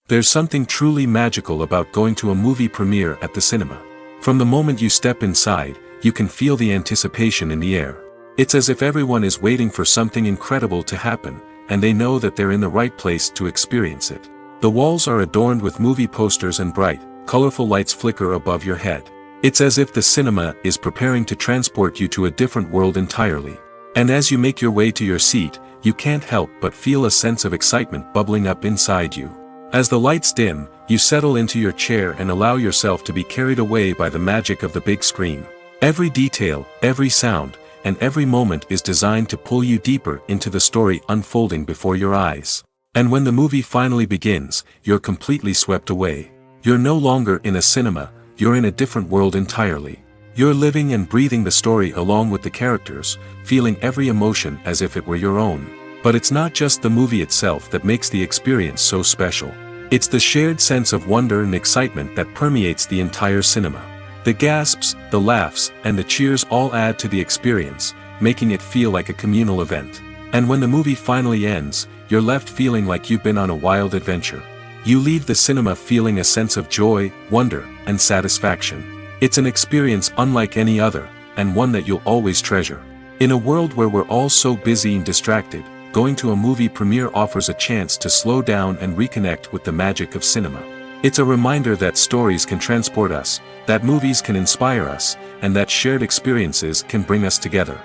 Speaker 1: There's something truly magical about going to a movie premiere at the cinema. From the moment you step inside, you can feel the anticipation in the air. It's as if everyone is waiting for something incredible to happen, and they know that they're in the right place to experience it. The walls are adorned with movie posters and bright, colorful lights flicker above your head. It's as if the cinema is preparing to transport you to a different world entirely. And as you make your way to your seat, you can't help but feel a sense of excitement bubbling up inside you. As the lights dim, you settle into your chair and allow yourself to be carried away by the magic of the big screen. Every detail, every sound, and every moment is designed to pull you deeper into the story unfolding before your eyes. And when the movie finally begins, you're completely swept away. You're no longer in a cinema, you're in a different world entirely. You're living and breathing the story along with the characters, feeling every emotion as if it were your own. But it's not just the movie itself that makes the experience so special. It's the shared sense of wonder and excitement that permeates the entire cinema. The gasps, the laughs, and the cheers all add to the experience, making it feel like a communal event. And when the movie finally ends, you're left feeling like you've been on a wild adventure. You leave the cinema feeling a sense of joy, wonder, and satisfaction. It's an experience unlike any other, and one that you'll always treasure. In a world where we're all so busy and distracted, going to a movie premiere offers a chance to slow down and reconnect with the magic of cinema. It's a reminder that stories can transport us, that movies can inspire us, and that shared experiences can bring us together.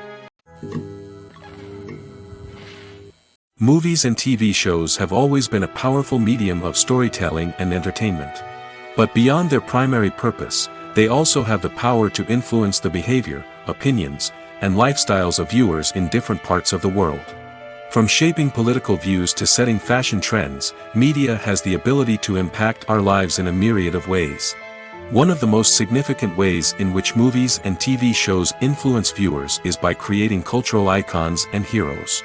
Speaker 1: Movies and TV shows have always been a powerful medium of storytelling and entertainment. But beyond their primary purpose, they also have the power to influence the behavior, opinions, and lifestyles of viewers in different parts of the world. From shaping political views to setting fashion trends, media has the ability to impact our lives in a myriad of ways. One of the most significant ways in which movies and TV shows influence viewers is by creating cultural icons and heroes.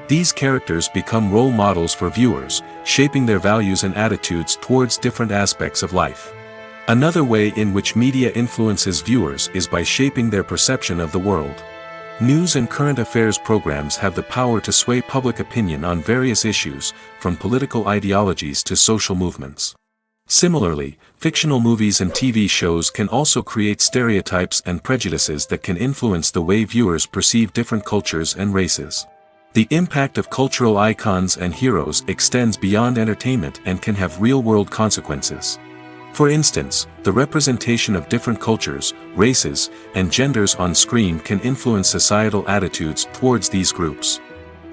Speaker 1: These characters become role models for viewers, shaping their values and attitudes towards different aspects of life. Another way in which media influences viewers is by shaping their perception of the world. News and current affairs programs have the power to sway public opinion on various issues, from political ideologies to social movements. Similarly, fictional movies and TV shows can also create stereotypes and prejudices that can influence the way viewers perceive different cultures and races. The impact of cultural icons and heroes extends beyond entertainment and can have real-world consequences. For instance, the representation of different cultures, races, and genders on screen can influence societal attitudes towards these groups.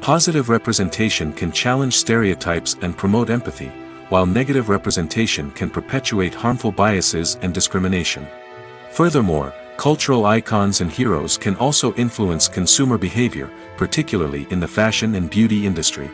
Speaker 1: Positive representation can challenge stereotypes and promote empathy, while negative representation can perpetuate harmful biases and discrimination. Furthermore, cultural icons and heroes can also influence consumer behavior, particularly in the fashion and beauty industry.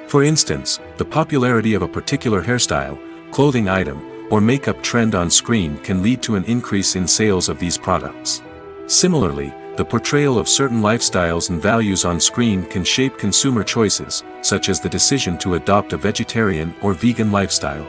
Speaker 1: For instance, the popularity of a particular hairstyle, clothing item, or makeup trend on screen can lead to an increase in sales of these products. Similarly, the portrayal of certain lifestyles and values on screen can shape consumer choices, such as the decision to adopt a vegetarian or vegan lifestyle.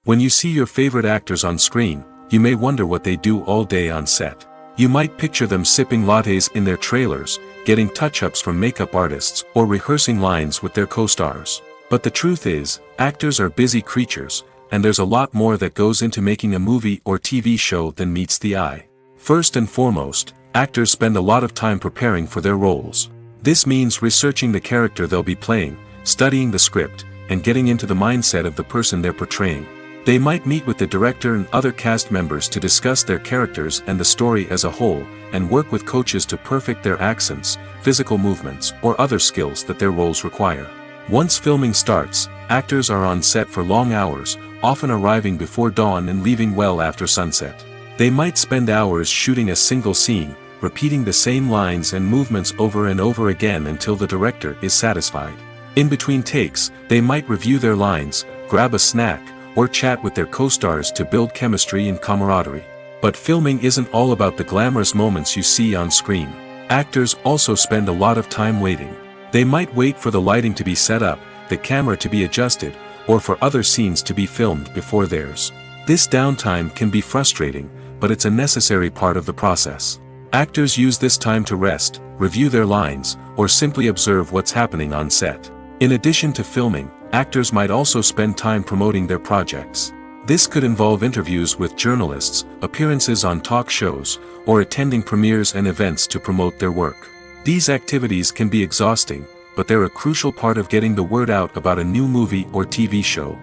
Speaker 1: When you see your favorite actors on screen, you may wonder what they do all day on set. You might picture them sipping lattes in their trailers, getting touch-ups from makeup artists, or rehearsing lines with their co-stars. But the truth is, actors are busy creatures, and there's a lot more that goes into making a movie or TV show than meets the eye. First and foremost, actors spend a lot of time preparing for their roles. This means researching the character they'll be playing, studying the script, and getting into the mindset of the person they're portraying. They might meet with the director and other cast members to discuss their characters and the story as a whole, and work with coaches to perfect their accents, physical movements, or other skills that their roles require. Once filming starts, actors are on set for long hours, often arriving before dawn and leaving well after sunset. They might spend hours shooting a single scene, repeating the same lines and movements over and over again until the director is satisfied. In between takes, they might review their lines, grab a snack, or chat with their co-stars to build chemistry and camaraderie. But filming isn't all about the glamorous moments you see on screen. Actors also spend a lot of time waiting. They might wait for the lighting to be set up, the camera to be adjusted, or for other scenes to be filmed before theirs. This downtime can be frustrating, but it's a necessary part of the process. Actors use this time to rest, review their lines, or simply observe what's happening on set. In addition to filming, actors might also spend time promoting their projects. This could involve interviews with journalists, appearances on talk shows, or attending premieres and events to promote their work. These activities can be exhausting, but they're a crucial part of getting the word out about a new movie or TV show.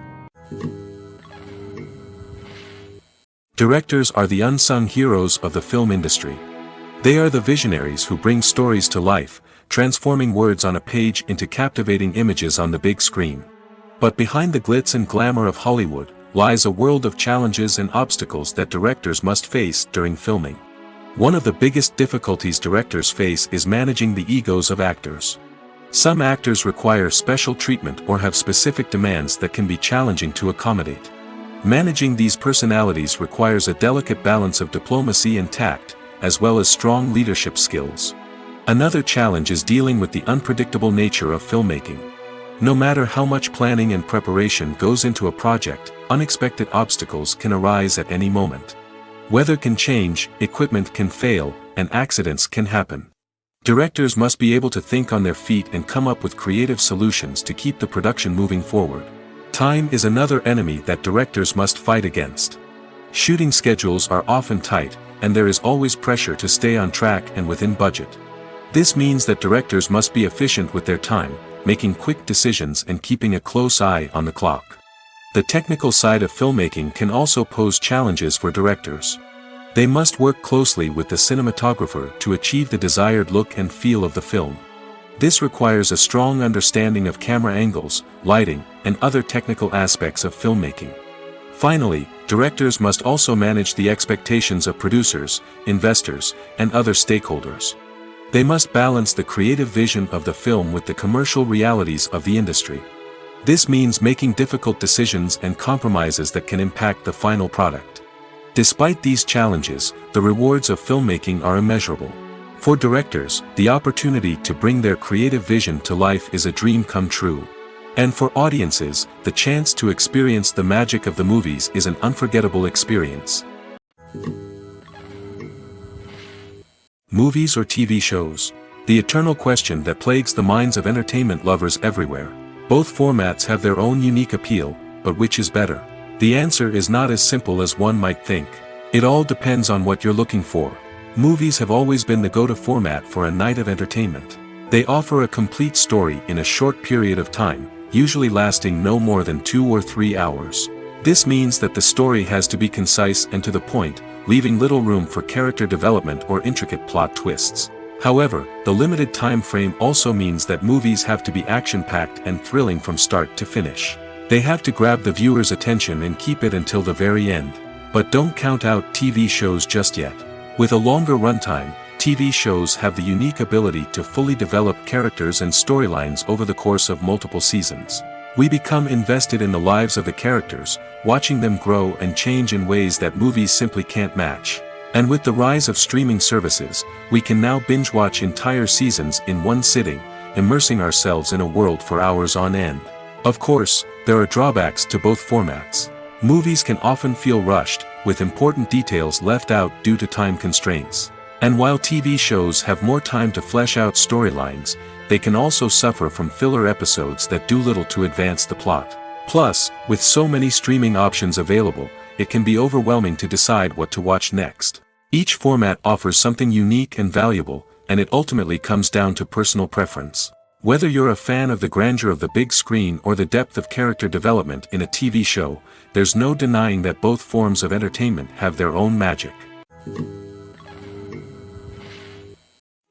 Speaker 1: Directors are the unsung heroes of the film industry. They are the visionaries who bring stories to life, transforming words on a page into captivating images on the big screen. But behind the glitz and glamour of Hollywood, lies a world of challenges and obstacles that directors must face during filming. One of the biggest difficulties directors face is managing the egos of actors. Some actors require special treatment or have specific demands that can be challenging to accommodate. Managing these personalities requires a delicate balance of diplomacy and tact, as well as strong leadership skills. Another challenge is dealing with the unpredictable nature of filmmaking. No matter how much planning and preparation goes into a project, unexpected obstacles can arise at any moment. Weather can change, equipment can fail, and accidents can happen. Directors must be able to think on their feet and come up with creative solutions to keep the production moving forward. Time is another enemy that directors must fight against. Shooting schedules are often tight, and there is always pressure to stay on track and within budget. This means that directors must be efficient with their time, making quick decisions and keeping a close eye on the clock. The technical side of filmmaking can also pose challenges for directors. They must work closely with the cinematographer to achieve the desired look and feel of the film. This requires a strong understanding of camera angles, lighting, and other technical aspects of filmmaking. Finally, directors must also manage the expectations of producers, investors, and other stakeholders. They must balance the creative vision of the film with the commercial realities of the industry. This means making difficult decisions and compromises that can impact the final product. Despite these challenges, the rewards of filmmaking are immeasurable. For directors, the opportunity to bring their creative vision to life is a dream come true. And for audiences, the chance to experience the magic of the movies is an unforgettable experience. Movies or TV shows? The eternal question that plagues the minds of entertainment lovers everywhere. Both formats have their own unique appeal, but which is better? The answer is not as simple as one might think. It all depends on what you're looking for. Movies have always been the go-to format for a night of entertainment. They offer a complete story in a short period of time, usually lasting no more than 2 or 3 hours. This means that the story has to be concise and to the point, leaving little room for character development or intricate plot twists. However, the limited time frame also means that movies have to be action-packed and thrilling from start to finish. They have to grab the viewer's attention and keep it until the very end. But don't count out TV shows just yet. With a longer runtime, TV shows have the unique ability to fully develop characters and storylines over the course of multiple seasons. We become invested in the lives of the characters, watching them grow and change in ways that movies simply can't match. And with the rise of streaming services, we can now binge-watch entire seasons in one sitting, immersing ourselves in a world for hours on end. Of course, there are drawbacks to both formats. Movies can often feel rushed, with important details left out due to time constraints. And while TV shows have more time to flesh out storylines, they can also suffer from filler episodes that do little to advance the plot. Plus, with so many streaming options available, it can be overwhelming to decide what to watch next. Each format offers something unique and valuable, and it ultimately comes down to personal preference. Whether you're a fan of the grandeur of the big screen or the depth of character development in a TV show, there's no denying that both forms of entertainment have their own magic.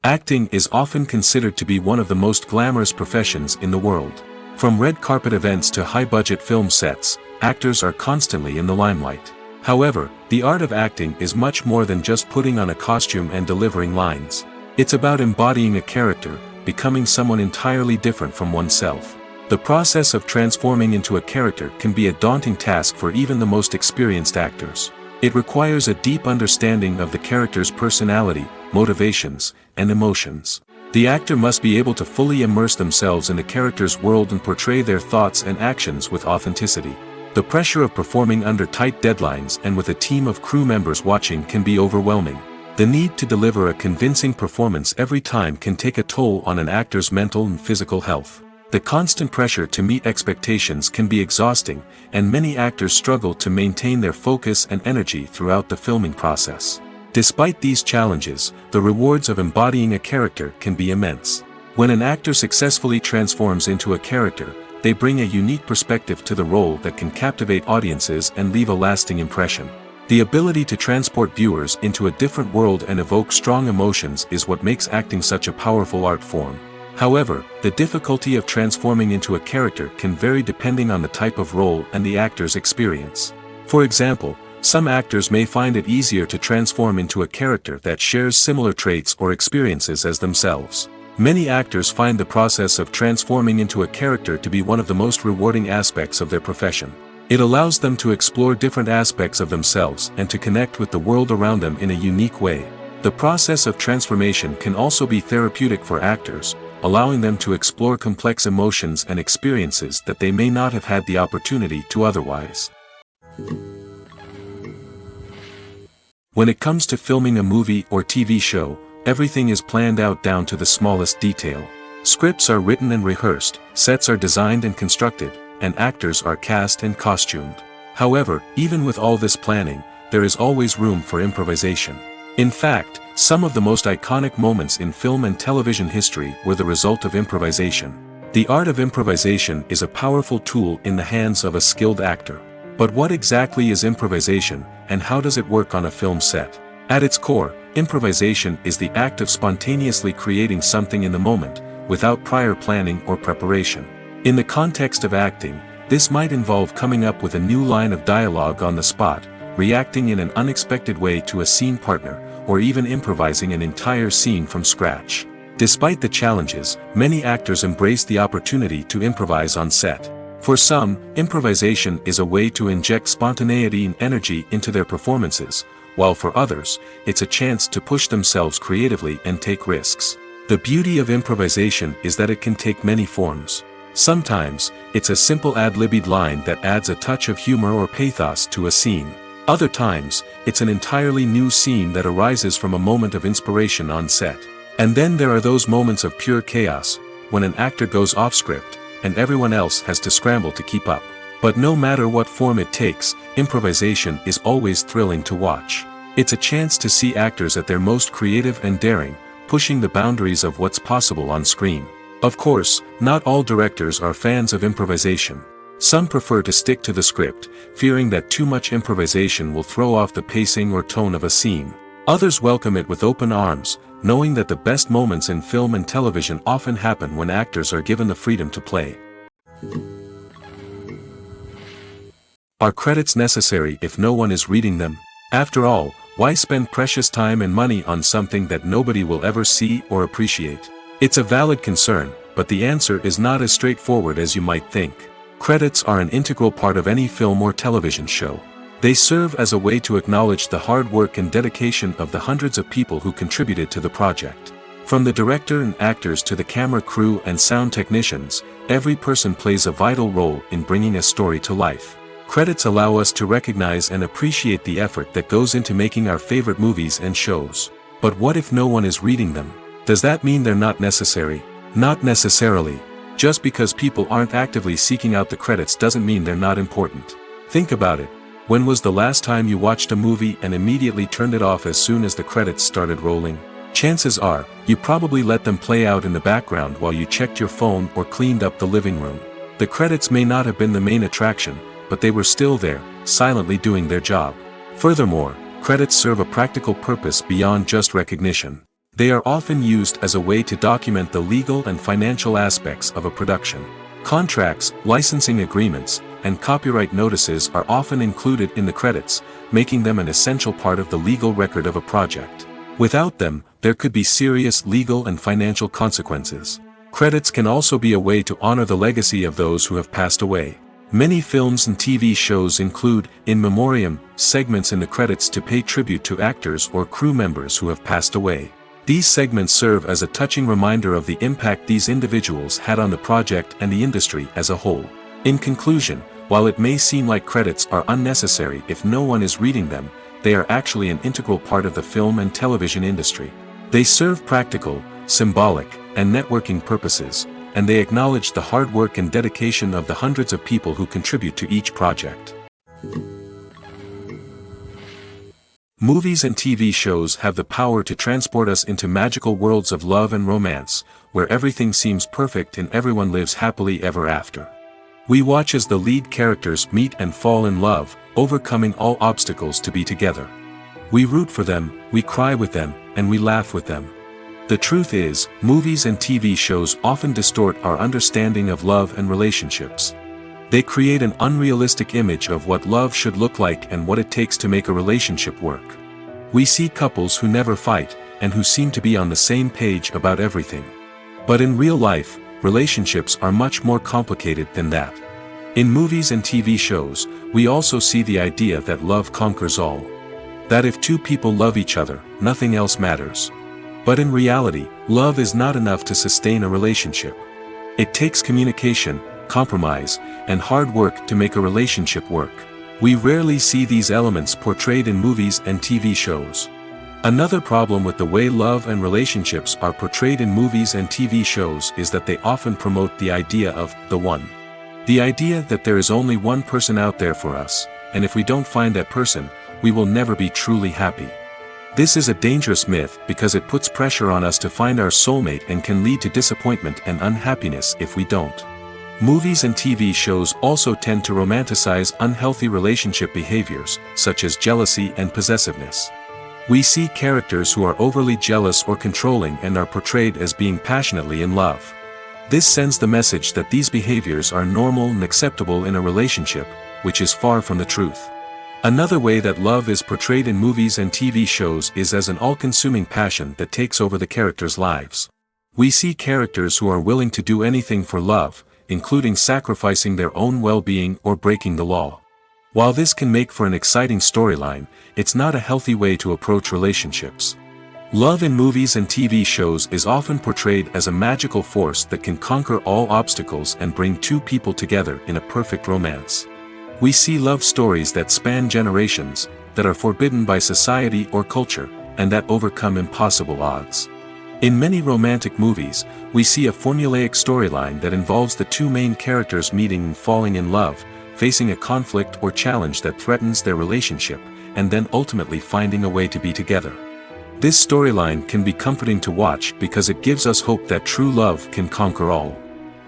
Speaker 1: Acting is often considered to be one of the most glamorous professions in the world. From red carpet events to high-budget film sets, actors are constantly in the limelight. However, the art of acting is much more than just putting on a costume and delivering lines. It's about embodying a character, becoming someone entirely different from oneself. The process of transforming into a character can be a daunting task for even the most experienced actors. It requires a deep understanding of the character's personality, motivations, and emotions. The actor must be able to fully immerse themselves in the character's world and portray their thoughts and actions with authenticity. The pressure of performing under tight deadlines and with a team of crew members watching can be overwhelming. The need to deliver a convincing performance every time can take a toll on an actor's mental and physical health. The constant pressure to meet expectations can be exhausting, and many actors struggle to maintain their focus and energy throughout the filming process. Despite these challenges, the rewards of embodying a character can be immense. When an actor successfully transforms into a character, they bring a unique perspective to the role that can captivate audiences and leave a lasting impression. The ability to transport viewers into a different world and evoke strong emotions is what makes acting such a powerful art form. However, the difficulty of transforming into a character can vary depending on the type of role and the actor's experience. For example, some actors may find it easier to transform into a character that shares similar traits or experiences as themselves. Many actors find the process of transforming into a character to be one of the most rewarding aspects of their profession. It allows them to explore different aspects of themselves and to connect with the world around them in a unique way. The process of transformation can also be therapeutic for actors, allowing them to explore complex emotions and experiences that they may not have had the opportunity to otherwise. When it comes to filming a movie or TV show, everything is planned out down to the smallest detail. Scripts are written and rehearsed, sets are designed and constructed, and actors are cast and costumed. However, even with all this planning, there is always room for improvisation. In fact, some of the most iconic moments in film and television history were the result of improvisation. The art of improvisation is a powerful tool in the hands of a skilled actor. But what exactly is improvisation, and how does it work on a film set? At its core, improvisation is the act of spontaneously creating something in the moment, without prior planning or preparation. In the context of acting, this might involve coming up with a new line of dialogue on the spot, reacting in an unexpected way to a scene partner, or even improvising an entire scene from scratch. Despite the challenges, many actors embrace the opportunity to improvise on set. For some, improvisation is a way to inject spontaneity and energy into their performances, while for others, it's a chance to push themselves creatively and take risks. The beauty of improvisation is that it can take many forms. Sometimes, it's a simple ad-libbed line that adds a touch of humor or pathos to a scene. Other times, it's an entirely new scene that arises from a moment of inspiration on set. And then there are those moments of pure chaos, when an actor goes off script, and everyone else has to scramble to keep up. But no matter what form it takes, improvisation is always thrilling to watch. It's a chance to see actors at their most creative and daring, pushing the boundaries of what's possible on screen. Of course, not all directors are fans of improvisation. Some prefer to stick to the script, fearing that too much improvisation will throw off the pacing or tone of a scene. Others welcome it with open arms, knowing that the best moments in film and television often happen when actors are given the freedom to play. Are credits necessary if no one is reading them? After all, why spend precious time and money on something that nobody will ever see or appreciate? It's a valid concern, but the answer is not as straightforward as you might think. Credits are an integral part of any film or television show. They serve as a way to acknowledge the hard work and dedication of the hundreds of people who contributed to the project. From the director and actors to the camera crew and sound technicians, every person plays a vital role in bringing a story to life. Credits allow us to recognize and appreciate the effort that goes into making our favorite movies and shows. But what if no one is reading them? Does that mean they're not necessary? Not necessarily. Just because people aren't actively seeking out the credits doesn't mean they're not important. Think about it. When was the last time you watched a movie and immediately turned it off as soon as the credits started rolling? Chances are, you probably let them play out in the background while you checked your phone or cleaned up the living room. The credits may not have been the main attraction, but they were still there, silently doing their job. Furthermore, credits serve a practical purpose beyond just recognition. They are often used as a way to document the legal and financial aspects of a production. Contracts, licensing agreements, and copyright notices are often included in the credits, making them an essential part of the legal record of a project. Without them, there could be serious legal and financial consequences. Credits can also be a way to honor the legacy of those who have passed away. Many films and TV shows include, in memoriam, segments in the credits to pay tribute to actors or crew members who have passed away. These segments serve as a touching reminder of the impact these individuals had on the project and the industry as a whole. In conclusion, while it may seem like credits are unnecessary if no one is reading them, they are actually an integral part of the film and television industry. They serve practical, symbolic, and networking purposes, and they acknowledge the hard work and dedication of the hundreds of people who contribute to each project. Movies and TV shows have the power to transport us into magical worlds of love and romance, where everything seems perfect and everyone lives happily ever after. We watch as the lead characters meet and fall in love, overcoming all obstacles to be together. We root for them, we cry with them, and we laugh with them. The truth is, movies and TV shows often distort our understanding of love and relationships. They create an unrealistic image of what love should look like and what it takes to make a relationship work. We see couples who never fight, and who seem to be on the same page about everything. But in real life, relationships are much more complicated than that. In movies and TV shows, we also see the idea that love conquers all. That if two people love each other, nothing else matters. But in reality, love is not enough to sustain a relationship. It takes communication, compromise, and hard work to make a relationship work. We rarely see these elements portrayed in movies and TV shows. Another problem with the way love and relationships are portrayed in movies and TV shows is that they often promote the idea of the one. The idea that there is only one person out there for us, and if we don't find that person, we will never be truly happy. This is a dangerous myth because it puts pressure on us to find our soulmate and can lead to disappointment and unhappiness if we don't. Movies and TV shows also tend to romanticize unhealthy relationship behaviors, such as jealousy and possessiveness. We see characters who are overly jealous or controlling and are portrayed as being passionately in love. This sends the message that these behaviors are normal and acceptable in a relationship, which is far from the truth. Another way that love is portrayed in movies and TV shows is as an all-consuming passion that takes over the characters' lives. We see characters who are willing to do anything for love, including sacrificing their own well-being or breaking the law. While this can make for an exciting storyline, it's not a healthy way to approach relationships. Love in movies and TV shows is often portrayed as a magical force that can conquer all obstacles and bring two people together in a perfect romance. We see love stories that span generations, that are forbidden by society or culture, and that overcome impossible odds. In many romantic movies, we see a formulaic storyline that involves the two main characters meeting and falling in love, facing a conflict or challenge that threatens their relationship, and then ultimately finding a way to be together. This storyline can be comforting to watch because it gives us hope that true love can conquer all.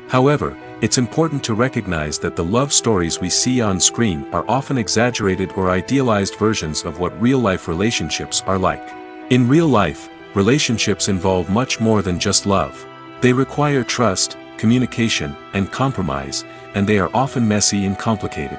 Speaker 1: However, it's important to recognize that the love stories we see on screen are often exaggerated or idealized versions of what real-life relationships are like. In real life, relationships involve much more than just love. They require trust, communication, and compromise, and they are often messy and complicated.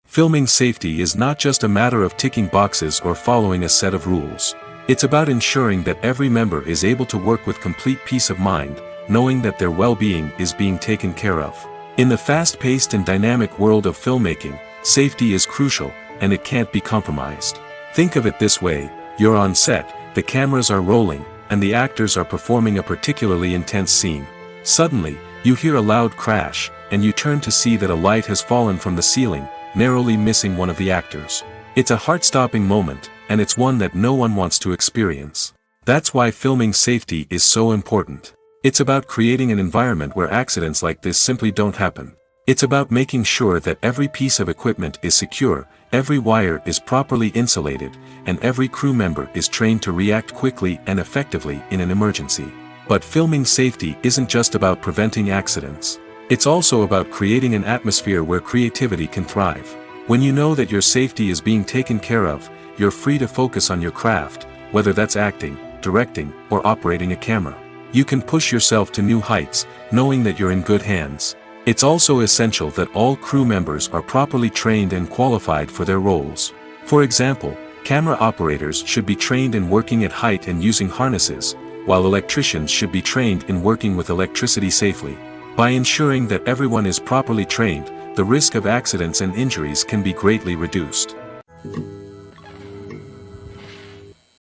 Speaker 1: Filming safety is not just a matter of ticking boxes or following a set of rules. It's about ensuring that every member is able to work with complete peace of mind, knowing that their well-being is being taken care of. In the fast-paced and dynamic world of filmmaking, safety is crucial, and it can't be compromised. Think of it this way: you're on set, the cameras are rolling, and the actors are performing a particularly intense scene. Suddenly, you hear a loud crash, and you turn to see that a light has fallen from the ceiling, narrowly missing one of the actors. It's a heart-stopping moment, and it's one that no one wants to experience. That's why filming safety is so important. It's about creating an environment where accidents like this simply don't happen. It's about making sure that every piece of equipment is secure, every wire is properly insulated, and every crew member is trained to react quickly and effectively in an emergency. But filming safety isn't just about preventing accidents. It's also about creating an atmosphere where creativity can thrive. When you know that your safety is being taken care of, you're free to focus on your craft, whether that's acting, directing, or operating a camera. You can push yourself to new heights, knowing that you're in good hands. It's also essential that all crew members are properly trained and qualified for their roles. For example, camera operators should be trained in working at height and using harnesses, while electricians should be trained in working with electricity safely. By ensuring that everyone is properly trained, the risk of accidents and injuries can be greatly reduced.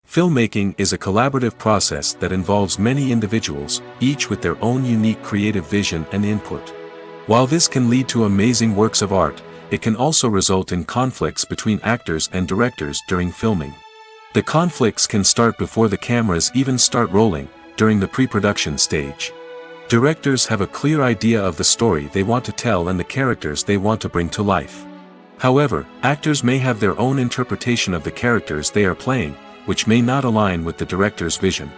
Speaker 1: Filmmaking is a collaborative process that involves many individuals, each with their own unique creative vision and input. While this can lead to amazing works of art, it can also result in conflicts between actors and directors during filming. The conflicts can start before the cameras even start rolling, during the pre-production stage. Directors have a clear idea of the story they want to tell and the characters they want to bring to life. However, actors may have their own interpretation of the characters they are playing, which may not align with the director's vision.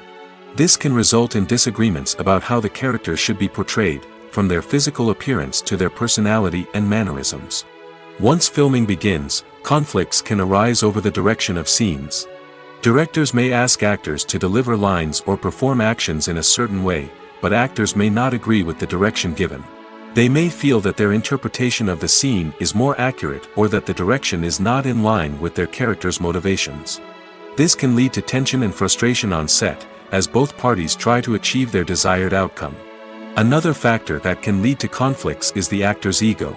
Speaker 1: This can result in disagreements about how the characters should be portrayed, from their physical appearance to their personality and mannerisms. Once filming begins, conflicts can arise over the direction of scenes. Directors may ask actors to deliver lines or perform actions in a certain way, but actors may not agree with the direction given. They may feel that their interpretation of the scene is more accurate or that the direction is not in line with their character's motivations. This can lead to tension and frustration on set, as both parties try to achieve their desired outcome. Another factor that can lead to conflicts is the actor's ego.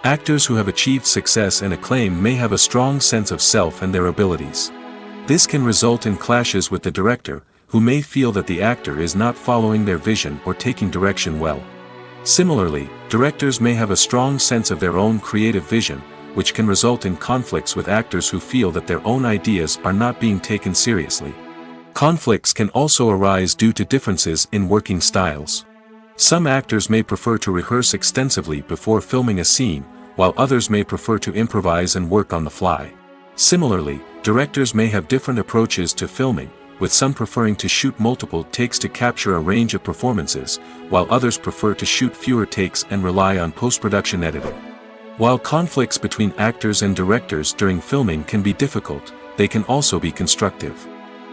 Speaker 1: Actors who have achieved success and acclaim may have a strong sense of self and their abilities. This can result in clashes with the director, who may feel that the actor is not following their vision or taking direction well. Similarly, directors may have a strong sense of their own creative vision, which can result in conflicts with actors who feel that their own ideas are not being taken seriously. Conflicts can also arise due to differences in working styles. Some actors may prefer to rehearse extensively before filming a scene, while others may prefer to improvise and work on the fly. Similarly, directors may have different approaches to filming, with some preferring to shoot multiple takes to capture a range of performances, while others prefer to shoot fewer takes and rely on post-production editing. While conflicts between actors and directors during filming can be difficult, they can also be constructive.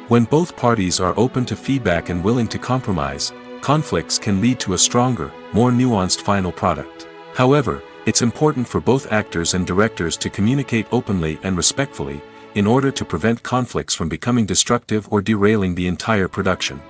Speaker 1: When both parties are open to feedback and willing to compromise, conflicts can lead to a stronger, more nuanced final product. However, it's important for both actors and directors to communicate openly and respectfully, in order to prevent conflicts from becoming destructive or derailing the entire production.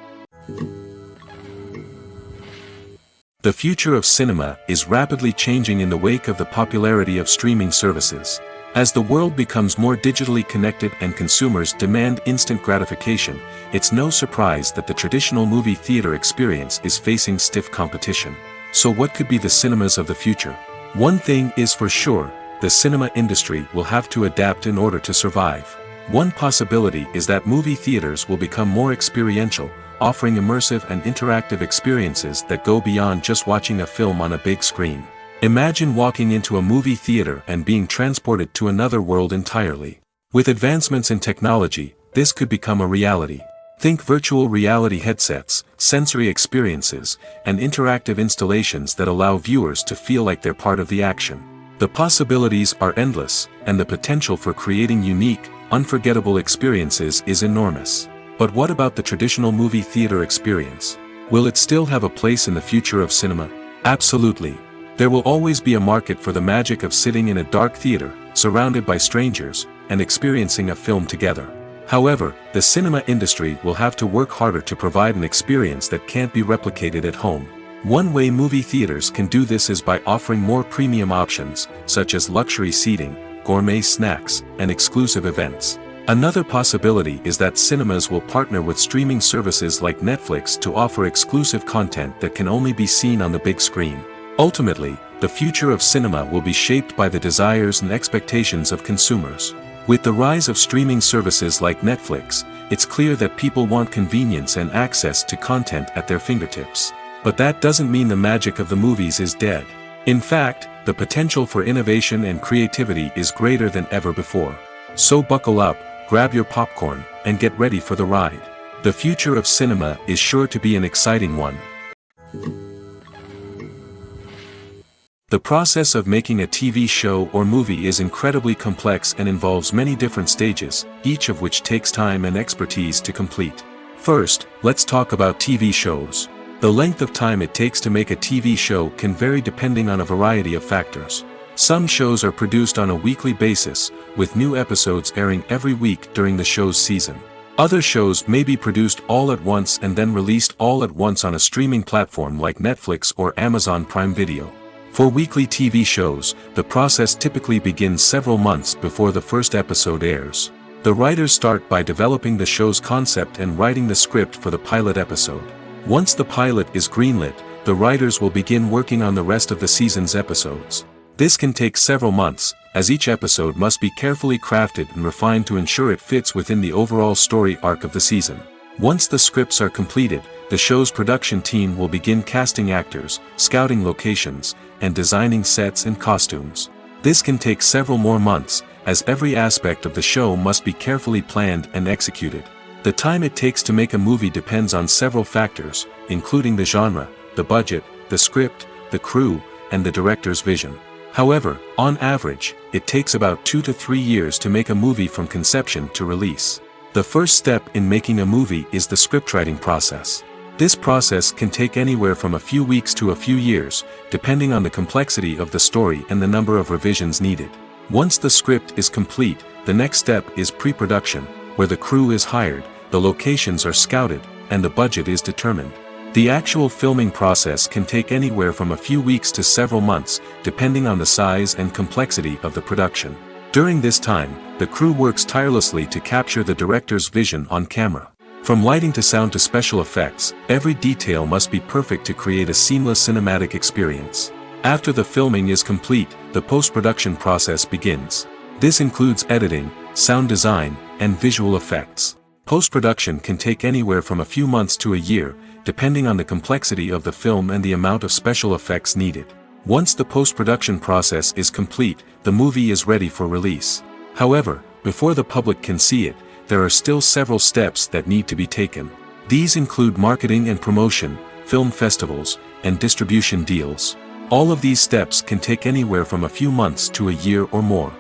Speaker 1: The future of cinema is rapidly changing in the wake of the popularity of streaming services. As the world becomes more digitally connected and consumers demand instant gratification, it's no surprise that the traditional movie theater experience is facing stiff competition. So what could be the cinemas of the future? One thing is for sure, the cinema industry will have to adapt in order to survive. One possibility is that movie theaters will become more experiential, offering immersive and interactive experiences that go beyond just watching a film on a big screen. Imagine walking into a movie theater and being transported to another world entirely. With advancements in technology, this could become a reality. Think virtual reality headsets, sensory experiences, and interactive installations that allow viewers to feel like they're part of the action. The possibilities are endless, and the potential for creating unique, unforgettable experiences is enormous. But what about the traditional movie theater experience? Will it still have a place in the future of cinema? Absolutely. There will always be a market for the magic of sitting in a dark theater, surrounded by strangers, and experiencing a film together. However, the cinema industry will have to work harder to provide an experience that can't be replicated at home. One way movie theaters can do this is by offering more premium options, such as luxury seating, gourmet snacks, and exclusive events. Another possibility is that cinemas will partner with streaming services like Netflix to offer exclusive content that can only be seen on the big screen. Ultimately, the future of cinema will be shaped by the desires and expectations of consumers. With the rise of streaming services like Netflix, it's clear that people want convenience and access to content at their fingertips. But that doesn't mean the magic of the movies is dead. In fact, the potential for innovation and creativity is greater than ever before. So buckle up, grab your popcorn, and get ready for the ride. The future of cinema is sure to be an exciting one. The process of making a TV show or movie is incredibly complex and involves many different stages, each of which takes time and expertise to complete. First, let's talk about TV shows. The length of time it takes to make a TV show can vary depending on a variety of factors. Some shows are produced on a weekly basis, with new episodes airing every week during the show's season. Other shows may be produced all at once and then released all at once on a streaming platform like Netflix or Amazon Prime Video. For weekly TV shows, the process typically begins several months before the first episode airs. The writers start by developing the show's concept and writing the script for the pilot episode. Once the pilot is greenlit, the writers will begin working on the rest of the season's episodes. This can take several months, as each episode must be carefully crafted and refined to ensure it fits within the overall story arc of the season. Once the scripts are completed, the show's production team will begin casting actors, scouting locations, and designing sets and costumes. This can take several more months, as every aspect of the show must be carefully planned and executed. The time it takes to make a movie depends on several factors, including the genre, the budget, the script, the crew, and the director's vision. However, on average, it takes about 2 to 3 years to make a movie from conception to release. The first step in making a movie is the scriptwriting process. This process can take anywhere from a few weeks to a few years, depending on the complexity of the story and the number of revisions needed. Once the script is complete, the next step is pre-production, where the crew is hired, the locations are scouted, and the budget is determined. The actual filming process can take anywhere from a few weeks to several months, depending on the size and complexity of the production. During this time, the crew works tirelessly to capture the director's vision on camera. From lighting to sound to special effects, every detail must be perfect to create a seamless cinematic experience. After the filming is complete, the post-production process begins. This includes editing, sound design, and visual effects. Post-production can take anywhere from a few months to a year, depending on the complexity of the film and the amount of special effects needed. Once the post-production process is complete, the movie is ready for release. However, before the public can see it, there are still several steps that need to be taken. These include marketing and promotion, film festivals, and distribution deals. All of these steps can take anywhere from a few months to a year or more.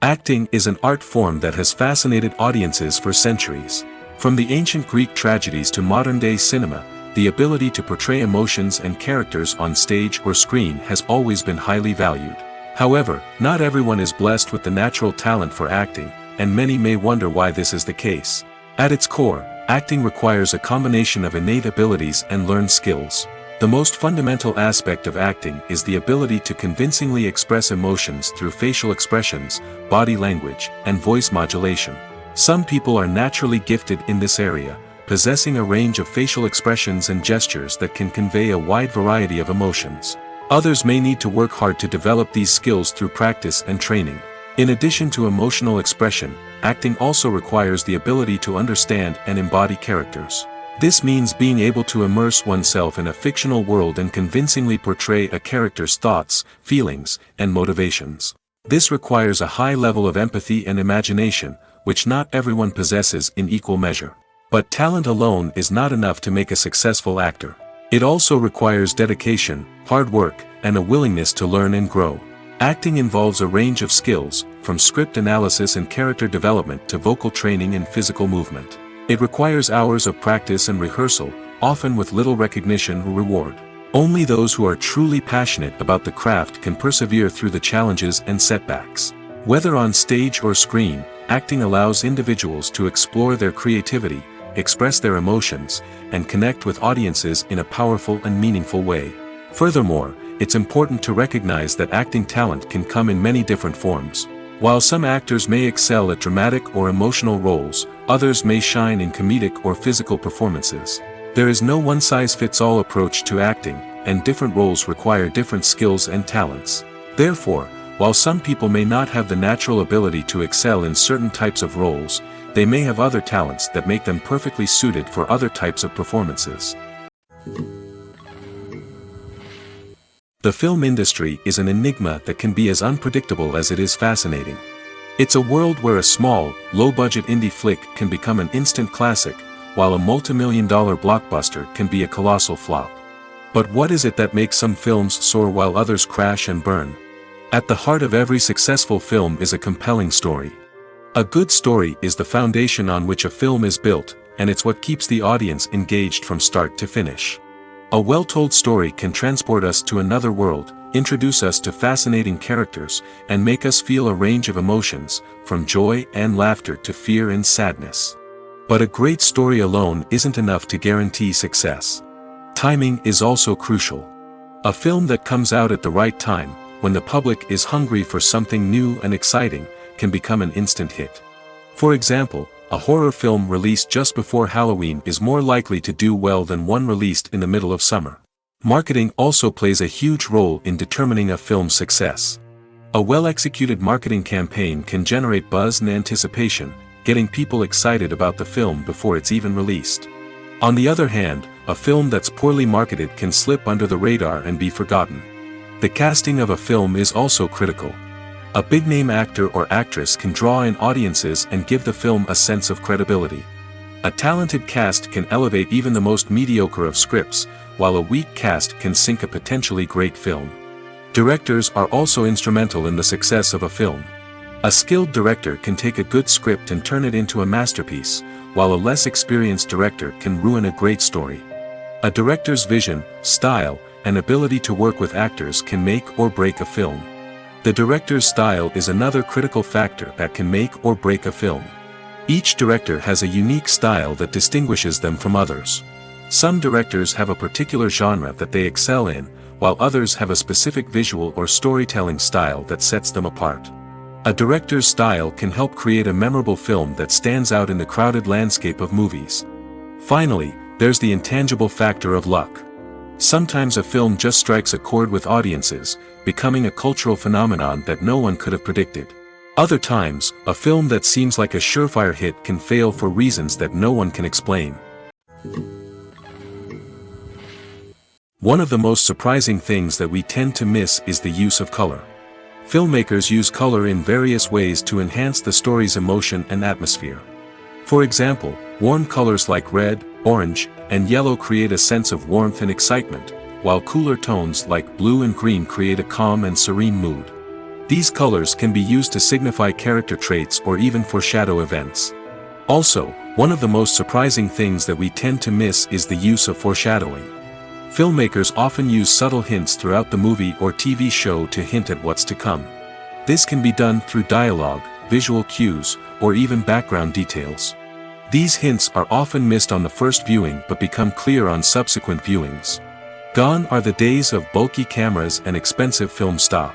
Speaker 1: Acting is an art form that has fascinated audiences for centuries. From the ancient Greek tragedies to modern-day cinema, the ability to portray emotions and characters on stage or screen has always been highly valued. However, not everyone is blessed with the natural talent for acting, and many may wonder why this is the case. At its core, acting requires a combination of innate abilities and learned skills. The most fundamental aspect of acting is the ability to convincingly express emotions through facial expressions, body language, and voice modulation. Some people are naturally gifted in this area, possessing a range of facial expressions and gestures that can convey a wide variety of emotions. Others may need to work hard to develop these skills through practice and training. In addition to emotional expression, acting also requires the ability to understand and embody characters. This means being able to immerse oneself in a fictional world and convincingly portray a character's thoughts, feelings, and motivations. This requires a high level of empathy and imagination, which not everyone possesses in equal measure. But talent alone is not enough to make a successful actor. It also requires dedication, hard work, and a willingness to learn and grow. Acting involves a range of skills, from script analysis and character development to vocal training and physical movement. It requires hours of practice and rehearsal, often with little recognition or reward. Only those who are truly passionate about the craft can persevere through the challenges and setbacks. Whether on stage or screen, acting allows individuals to explore their creativity, express their emotions, and connect with audiences in a powerful and meaningful way. Furthermore, it's important to recognize that acting talent can come in many different forms. While some actors may excel at dramatic or emotional roles, others may shine in comedic or physical performances. There is no one-size-fits-all approach to acting, and different roles require different skills and talents. Therefore, while some people may not have the natural ability to excel in certain types of roles, they may have other talents that make them perfectly suited for other types of performances. The film industry is an enigma that can be as unpredictable as it is fascinating. It's a world where a small, low-budget indie flick can become an instant classic, while a multi-million-dollar blockbuster can be a colossal flop. But what is it that makes some films soar while others crash and burn? At the heart of every successful film is a compelling story. A good story is the foundation on which a film is built, and it's what keeps the audience engaged from start to finish. A well-told story can transport us to another world, introduce us to fascinating characters, and make us feel a range of emotions, from joy and laughter to fear and sadness. But a great story alone isn't enough to guarantee success. Timing is also crucial. A film that comes out at the right time, when the public is hungry for something new and exciting, can become an instant hit. For example, a horror film released just before Halloween is more likely to do well than one released in the middle of summer. Marketing also plays a huge role in determining a film's success. A well-executed marketing campaign can generate buzz and anticipation, getting people excited about the film before it's even released. On the other hand, a film that's poorly marketed can slip under the radar and be forgotten. The casting of a film is also critical. A big-name actor or actress can draw in audiences and give the film a sense of credibility. A talented cast can elevate even the most mediocre of scripts, while a weak cast can sink a potentially great film. Directors are also instrumental in the success of a film. A skilled director can take a good script and turn it into a masterpiece, while a less experienced director can ruin a great story. A director's vision, style, and ability to work with actors can make or break a film. The director's style is another critical factor that can make or break a film. Each director has a unique style that distinguishes them from others. Some directors have a particular genre that they excel in, while others have a specific visual or storytelling style that sets them apart. A director's style can help create a memorable film that stands out in the crowded landscape of movies. Finally, there's the intangible factor of luck. Sometimes a film just strikes a chord with audiences, becoming a cultural phenomenon that no one could have predicted. Other times, a film that seems like a surefire hit can fail for reasons that no one can explain. One of the most surprising things that we tend to miss is the use of color. Filmmakers use color in various ways to enhance the story's emotion and atmosphere. For example, warm colors like red, orange, and yellow create a sense of warmth and excitement, while cooler tones like blue and green create a calm and serene mood. These colors can be used to signify character traits or even foreshadow events. Also, one of the most surprising things that we tend to miss is the use of foreshadowing. Filmmakers often use subtle hints throughout the movie or TV show to hint at what's to come. This can be done through dialogue, visual cues, or even background details. These hints are often missed on the first viewing but become clear on subsequent viewings. Gone are the days of bulky cameras and expensive film stock.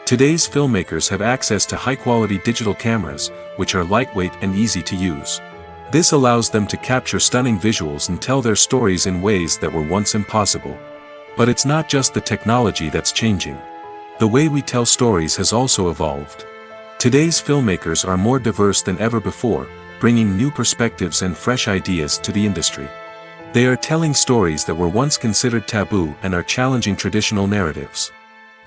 Speaker 1: Today's filmmakers have access to high-quality digital cameras, which are lightweight and easy to use. This allows them to capture stunning visuals and tell their stories in ways that were once impossible. But it's not just the technology that's changing. The way we tell stories has also evolved. Today's filmmakers are more diverse than ever before, bringing new perspectives and fresh ideas to the industry. They are telling stories that were once considered taboo and are challenging traditional narratives.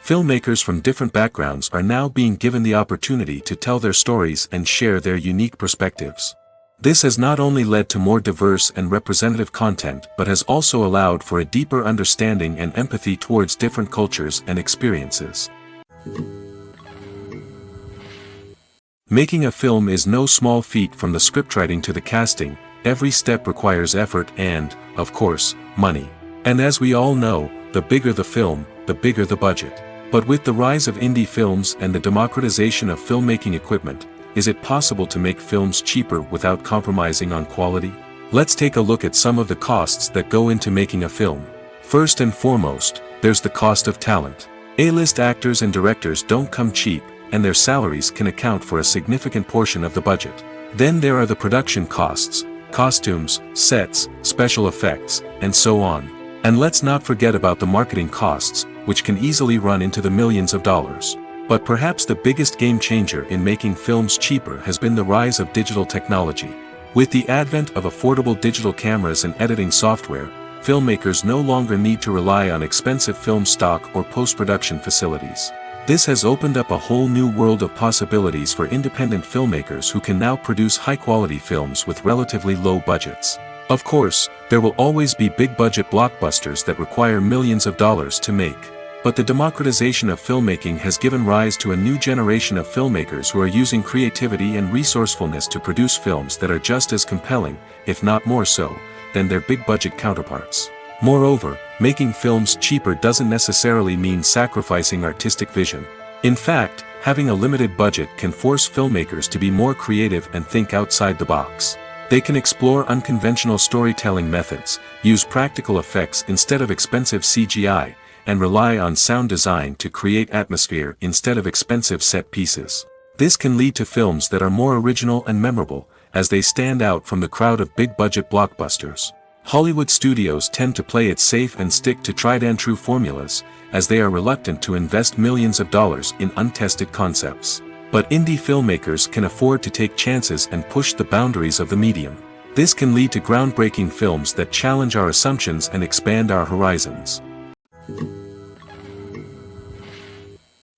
Speaker 1: Filmmakers from different backgrounds are now being given the opportunity to tell their stories and share their unique perspectives. This has not only led to more diverse and representative content but has also allowed for a deeper understanding and empathy towards different cultures and experiences. Making a film is no small feat. From the scriptwriting to the casting, every step requires effort and, of course, money. And as we all know, the bigger the film, the bigger the budget. But with the rise of indie films and the democratization of filmmaking equipment, is it possible to make films cheaper without compromising on quality? Let's take a look at some of the costs that go into making a film. First and foremost, there's the cost of talent. A-list actors and directors don't come cheap, and their salaries can account for a significant portion of the budget. Then there are the production costs, costumes, sets, special effects, and so on. And let's not forget about the marketing costs, which can easily run into the millions of dollars. But perhaps the biggest game changer in making films cheaper has been the rise of digital technology. With the advent of affordable digital cameras and editing software, filmmakers no longer need to rely on expensive film stock or post-production facilities. This has opened up a whole new world of possibilities for independent filmmakers who can now produce high-quality films with relatively low budgets. Of course, there will always be big-budget blockbusters that require millions of dollars to make. But the democratization of filmmaking has given rise to a new generation of filmmakers who are using creativity and resourcefulness to produce films that are just as compelling, if not more so, than their big-budget counterparts. Moreover, making films cheaper doesn't necessarily mean sacrificing artistic vision. In fact, having a limited budget can force filmmakers to be more creative and think outside the box. They can explore unconventional storytelling methods, use practical effects instead of expensive CGI, and rely on sound design to create atmosphere instead of expensive set pieces. This can lead to films that are more original and memorable, as they stand out from the crowd of big-budget blockbusters. Hollywood studios tend to play it safe and stick to tried-and-true formulas, as they are reluctant to invest millions of dollars in untested concepts. But indie filmmakers can afford to take chances and push the boundaries of the medium. This can lead to groundbreaking films that challenge our assumptions and expand our horizons.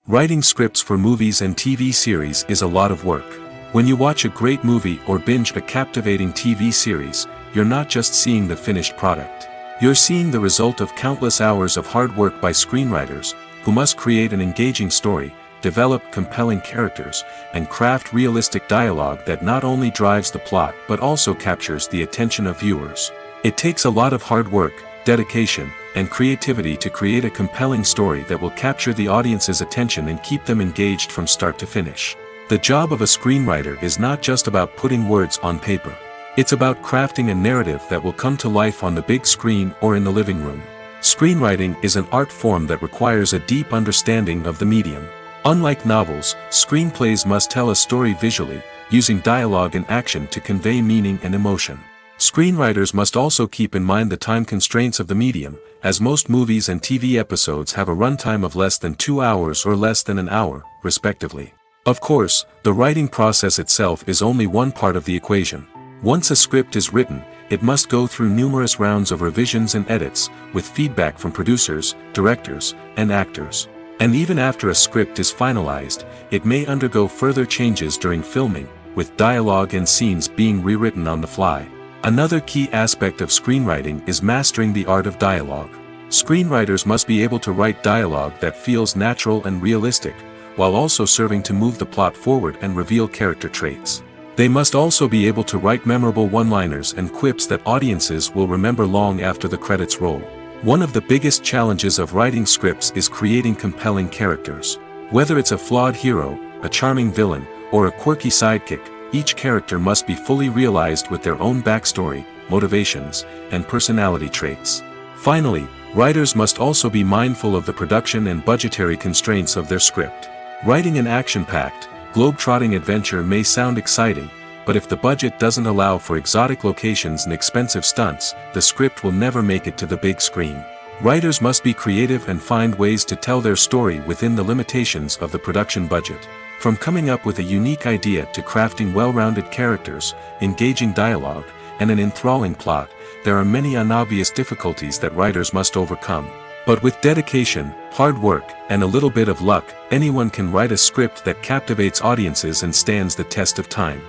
Speaker 1: Writing scripts for movies and TV series is a lot of work. When you watch a great movie or binge a captivating TV series, you're not just seeing the finished product. You're seeing the result of countless hours of hard work by screenwriters, who must create an engaging story, develop compelling characters, and craft realistic dialogue that not only drives the plot but also captures the attention of viewers. It takes a lot of hard work, dedication, and creativity to create a compelling story that will capture the audience's attention and keep them engaged from start to finish. The job of a screenwriter is not just about putting words on paper. It's about crafting a narrative that will come to life on the big screen or in the living room. Screenwriting is an art form that requires a deep understanding of the medium. Unlike novels, screenplays must tell a story visually, using dialogue and action to convey meaning and emotion. Screenwriters must also keep in mind the time constraints of the medium, as most movies and TV episodes have a runtime of less than 2 hours or less than an hour, respectively. Of course, the writing process itself is only one part of the equation. Once a script is written, it must go through numerous rounds of revisions and edits, with feedback from producers, directors, and actors. And even after a script is finalized, it may undergo further changes during filming, with dialogue and scenes being rewritten on the fly. Another key aspect of screenwriting is mastering the art of dialogue. Screenwriters must be able to write dialogue that feels natural and realistic, while also serving to move the plot forward and reveal character traits. They must also be able to write memorable one-liners and quips that audiences will remember long after the credits roll. One of the biggest challenges of writing scripts is creating compelling characters. Whether it's a flawed hero, a charming villain, or a quirky sidekick, each character must be fully realized with their own backstory, motivations, and personality traits. Finally, writers must also be mindful of the production and budgetary constraints of their script. Writing an action-packed, globe-trotting adventure may sound exciting, but if the budget doesn't allow for exotic locations and expensive stunts, the script will never make it to the big screen. Writers must be creative and find ways to tell their story within the limitations of the production budget. From coming up with a unique idea to crafting well-rounded characters, engaging dialogue, and an enthralling plot, there are many unobvious difficulties that writers must overcome. But with dedication, hard work, and a little bit of luck, anyone can write a script that captivates audiences and stands the test of time.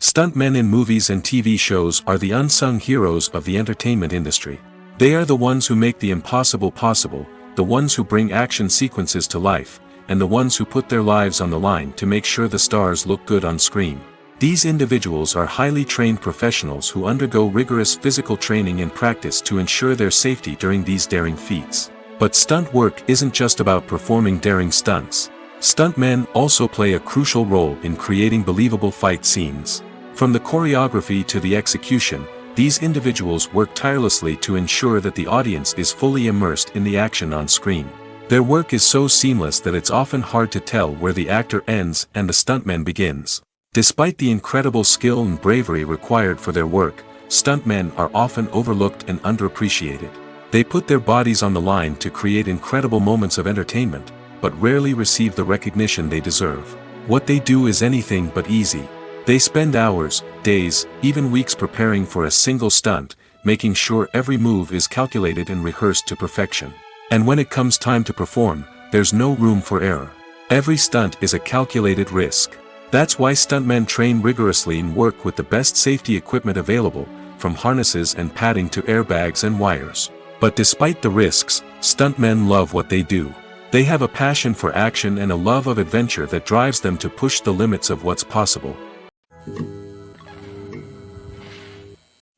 Speaker 1: Stuntmen in movies and TV shows are the unsung heroes of the entertainment industry. They are the ones who make the impossible possible, the ones who bring action sequences to life, and the ones who put their lives on the line to make sure the stars look good on screen. These individuals are highly trained professionals who undergo rigorous physical training and practice to ensure their safety during these daring feats. But stunt work isn't just about performing daring stunts. Stuntmen also play a crucial role in creating believable fight scenes. From the choreography to the execution, these individuals work tirelessly to ensure that the audience is fully immersed in the action on screen. Their work is so seamless that it's often hard to tell where the actor ends and the stuntman begins. Despite the incredible skill and bravery required for their work, stuntmen are often overlooked and underappreciated. They put their bodies on the line to create incredible moments of entertainment, but rarely receive the recognition they deserve. What they do is anything but easy. They spend hours, days, even weeks preparing for a single stunt, making sure every move is calculated and rehearsed to perfection. And when it comes time to perform, there's no room for error. Every stunt is a calculated risk. That's why stuntmen train rigorously and work with the best safety equipment available, from harnesses and padding to airbags and wires. But despite the risks, stuntmen love what they do. They have a passion for action and a love of adventure that drives them to push the limits of what's possible.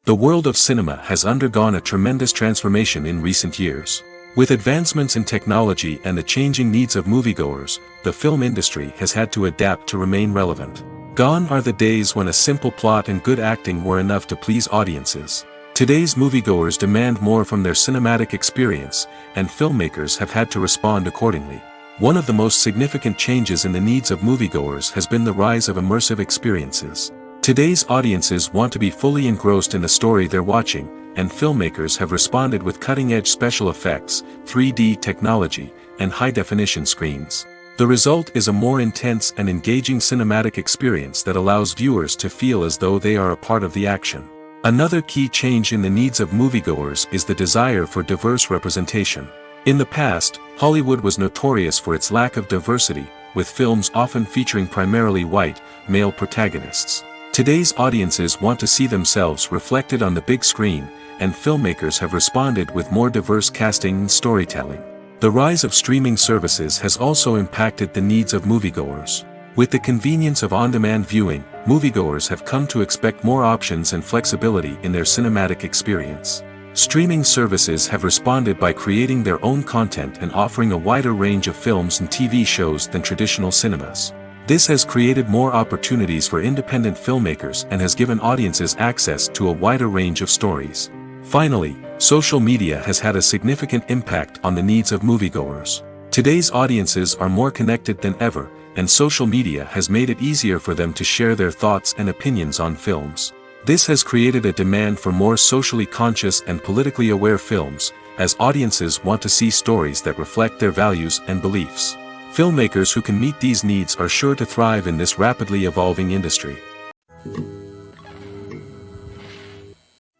Speaker 1: The world of cinema has undergone a tremendous transformation in recent years. With advancements in technology and the changing needs of moviegoers, the film industry has had to adapt to remain relevant. Gone are the days when a simple plot and good acting were enough to please audiences. Today's moviegoers demand more from their cinematic experience, and filmmakers have had to respond accordingly. One of the most significant changes in the needs of moviegoers has been the rise of immersive experiences. Today's audiences want to be fully engrossed in the story they're watching, and filmmakers have responded with cutting-edge special effects, 3D technology, and high-definition screens. The result is a more intense and engaging cinematic experience that allows viewers to feel as though they are a part of the action. Another key change in the needs of moviegoers is the desire for diverse representation. In the past, Hollywood was notorious for its lack of diversity, with films often featuring primarily white, male protagonists. Today's audiences want to see themselves reflected on the big screen, and filmmakers have responded with more diverse casting and storytelling. The rise of streaming services has also impacted the needs of moviegoers. With the convenience of on-demand viewing, moviegoers have come to expect more options and flexibility in their cinematic experience. Streaming services have responded by creating their own content and offering a wider range of films and TV shows than traditional cinemas. This has created more opportunities for independent filmmakers and has given audiences access to a wider range of stories. Finally, social media has had a significant impact on the needs of moviegoers. Today's audiences are more connected than ever, and social media has made it easier for them to share their thoughts and opinions on films. This has created a demand for more socially conscious and politically aware films, as audiences want to see stories that reflect their values and beliefs. Filmmakers who can meet these needs are sure to thrive in this rapidly evolving industry.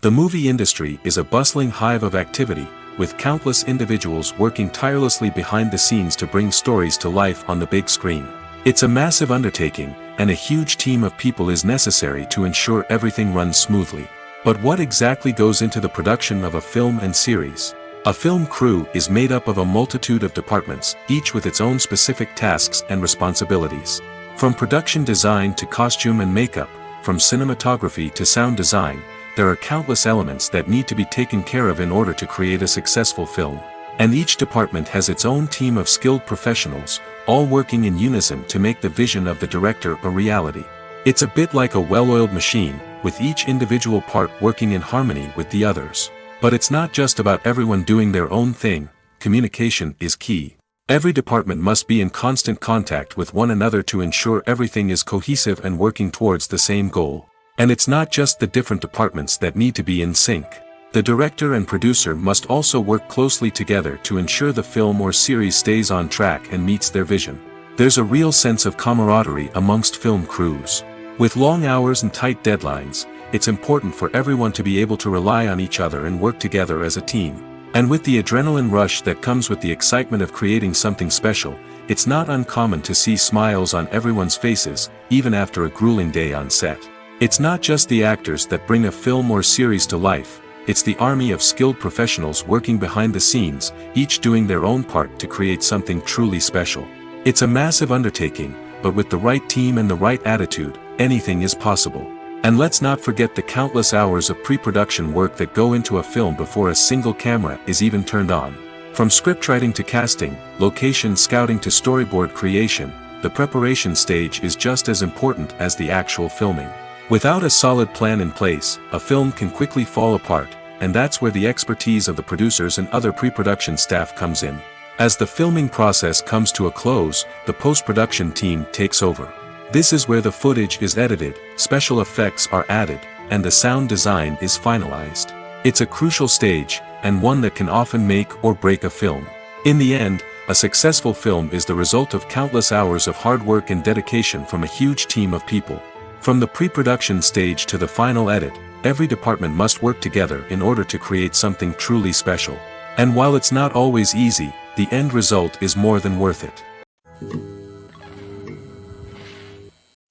Speaker 1: The movie industry is a bustling hive of activity, with countless individuals working tirelessly behind the scenes to bring stories to life on the big screen. It's a massive undertaking, and a huge team of people is necessary to ensure everything runs smoothly. But what exactly goes into the production of a film and series? A film crew is made up of a multitude of departments, each with its own specific tasks and responsibilities. From production design to costume and makeup, from cinematography to sound design, there are countless elements that need to be taken care of in order to create a successful film. And each department has its own team of skilled professionals, all working in unison to make the vision of the director a reality. It's a bit like a well-oiled machine, with each individual part working in harmony with the others. But it's not just about everyone doing their own thing. Communication is key. Every department must be in constant contact with one another to ensure everything is cohesive and working towards the same goal. And it's not just the different departments that need to be in sync. The director and producer must also work closely together to ensure the film or series stays on track and meets their vision. There's a real sense of camaraderie amongst film crews. With long hours and tight deadlines, it's important for everyone to be able to rely on each other and work together as a team. And with the adrenaline rush that comes with the excitement of creating something special, it's not uncommon to see smiles on everyone's faces, even after a grueling day on set. It's not just the actors that bring a film or series to life. It's the army of skilled professionals working behind the scenes, each doing their own part to create something truly special. It's a massive undertaking, but with the right team and the right attitude, anything is possible. And let's not forget the countless hours of pre-production work that go into a film before a single camera is even turned on. From scriptwriting to casting, location scouting to storyboard creation, the preparation stage is just as important as the actual filming. Without a solid plan in place, a film can quickly fall apart, and that's where the expertise of the producers and other pre-production staff comes in. As the filming process comes to a close, the post-production team takes over. This is where the footage is edited, special effects are added, and the sound design is finalized. It's a crucial stage, and one that can often make or break a film. In the end, a successful film is the result of countless hours of hard work and dedication from a huge team of people. From the pre-production stage to the final edit, every department must work together in order to create something truly special. And while it's not always easy, the end result is more than worth it.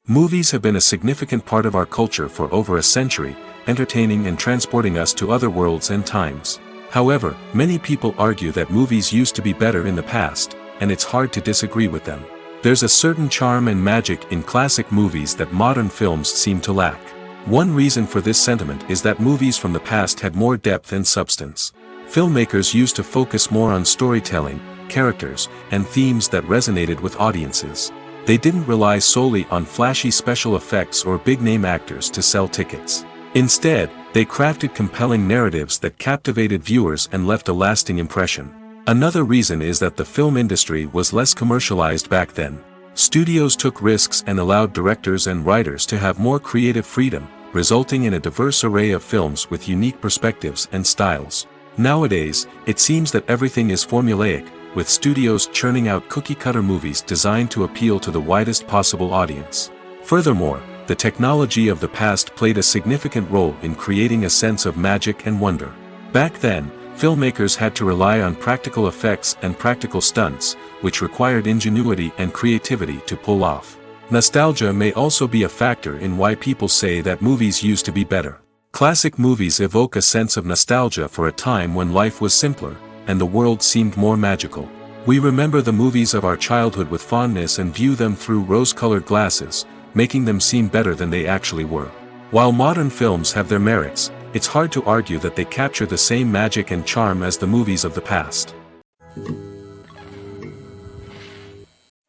Speaker 1: Movies have been a significant part of our culture for over a century, entertaining and transporting us to other worlds and times. However, many people argue that movies used to be better in the past, and it's hard to disagree with them. There's a certain charm and magic in classic movies that modern films seem to lack. One reason for this sentiment is that movies from the past had more depth and substance. Filmmakers used to focus more on storytelling, characters, and themes that resonated with audiences. They didn't rely solely on flashy special effects or big-name actors to sell tickets. Instead, they crafted compelling narratives that captivated viewers and left a lasting impression. Another reason is that the film industry was less commercialized back then. Studios took risks and allowed directors and writers to have more creative freedom, resulting in a diverse array of films with unique perspectives and styles. Nowadays, it seems that everything is formulaic, with studios churning out cookie-cutter movies designed to appeal to the widest possible audience. Furthermore, the technology of the past played a significant role in creating a sense of magic and wonder. Back then, filmmakers had to rely on practical effects and practical stunts, which required ingenuity and creativity to pull off. Nostalgia may also be a factor in why people say that movies used to be better. Classic movies evoke a sense of nostalgia for a time when life was simpler, and the world seemed more magical. We remember the movies of our childhood with fondness and view them through rose-colored glasses, making them seem better than they actually were. While modern films have their merits, it's hard to argue that they capture the same magic and charm as the movies of the past.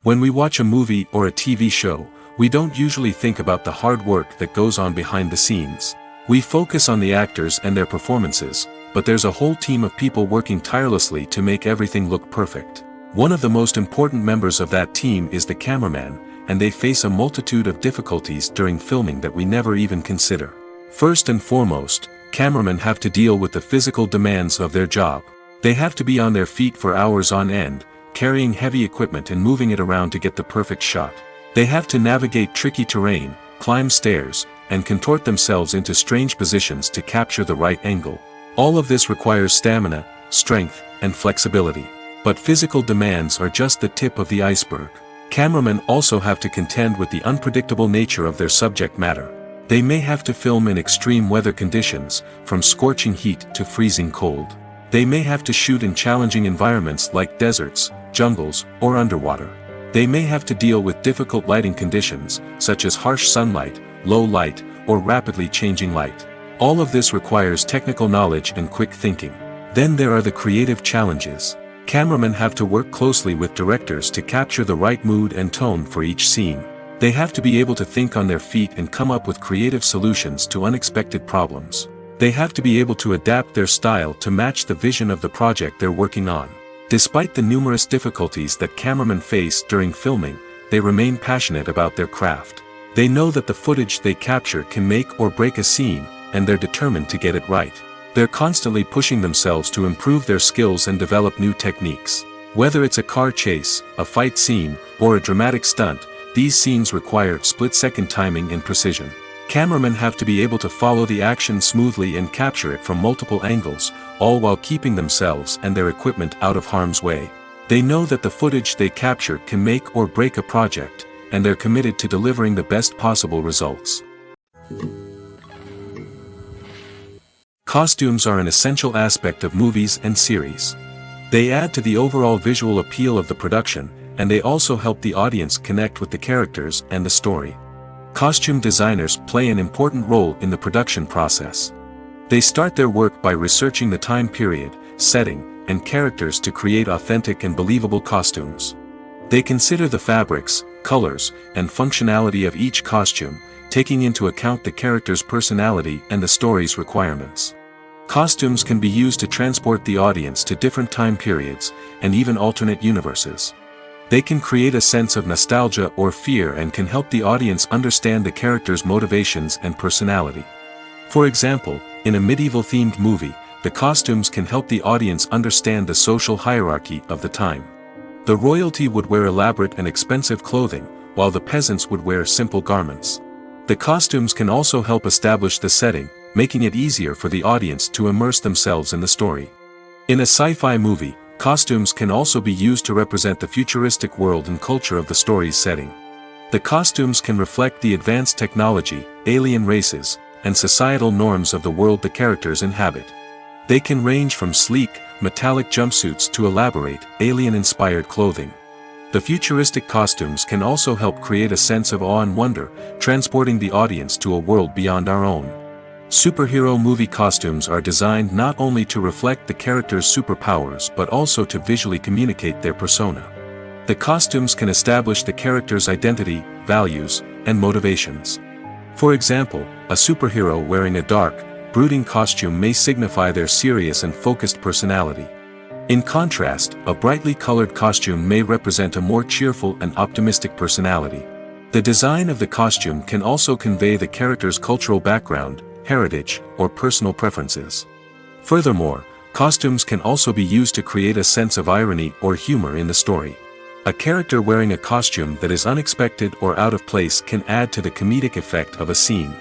Speaker 1: When we watch a movie or a TV show, we don't usually think about the hard work that goes on behind the scenes. We focus on the actors and their performances, but there's a whole team of people working tirelessly to make everything look perfect. One of the most important members of that team is the cameraman, and they face a multitude of difficulties during filming that we never even consider. First and foremost, cameramen have to deal with the physical demands of their job. They have to be on their feet for hours on end, carrying heavy equipment and moving it around to get the perfect shot. They have to navigate tricky terrain, climb stairs, and contort themselves into strange positions to capture the right angle. All of this requires stamina, strength, and flexibility. But physical demands are just the tip of the iceberg. Cameramen also have to contend with the unpredictable nature of their subject matter. They may have to film in extreme weather conditions, from scorching heat to freezing cold. They may have to shoot in challenging environments like deserts, jungles, or underwater. They may have to deal with difficult lighting conditions, such as harsh sunlight, low light, or rapidly changing light. All of this requires technical knowledge and quick thinking. Then there are the creative challenges. Cameramen have to work closely with directors to capture the right mood and tone for each scene. They have to be able to think on their feet and come up with creative solutions to unexpected problems. They have to be able to adapt their style to match the vision of the project they're working on. Despite the numerous difficulties that cameramen face during filming, they remain passionate about their craft. They know that the footage they capture can make or break a scene, and they're determined to get it right. They're constantly pushing themselves to improve their skills and develop new techniques. Whether it's a car chase, a fight scene, or a dramatic stunt, these scenes require split-second timing and precision. Cameramen have to be able to follow the action smoothly and capture it from multiple angles, all while keeping themselves and their equipment out of harm's way. They know that the footage they capture can make or break a project, and they're committed to delivering the best possible results. Costumes are an essential aspect of movies and series. They add to the overall visual appeal of the production, and they also help the audience connect with the characters and the story. Costume designers play an important role in the production process. They start their work by researching the time period, setting, and characters to create authentic and believable costumes. They consider the fabrics, colors, and functionality of each costume, taking into account the character's personality and the story's requirements. Costumes can be used to transport the audience to different time periods, and even alternate universes. They can create a sense of nostalgia or fear and can help the audience understand the character's motivations and personality. For example, in a medieval-themed movie, the costumes can help the audience understand the social hierarchy of the time. The royalty would wear elaborate and expensive clothing, while the peasants would wear simple garments. The costumes can also help establish the setting, making it easier for the audience to immerse themselves in the story. In a sci-fi movie, costumes can also be used to represent the futuristic world and culture of the story's setting. The costumes can reflect the advanced technology, alien races, and societal norms of the world the characters inhabit. They can range from sleek, metallic jumpsuits to elaborate, alien-inspired clothing. The futuristic costumes can also help create a sense of awe and wonder, transporting the audience to a world beyond our own. Superhero movie costumes are designed not only to reflect the character's superpowers but also to visually communicate their persona. The costumes can establish the character's identity, values, and motivations. For example, a superhero wearing a dark, brooding costume may signify their serious and focused personality. In contrast, a brightly colored costume may represent a more cheerful and optimistic personality. The design of the costume can also convey the character's cultural background, heritage, or personal preferences. Furthermore, costumes can also be used to create a sense of irony or humor in the story. A character wearing a costume that is unexpected or out of place can add to the comedic effect of a scene.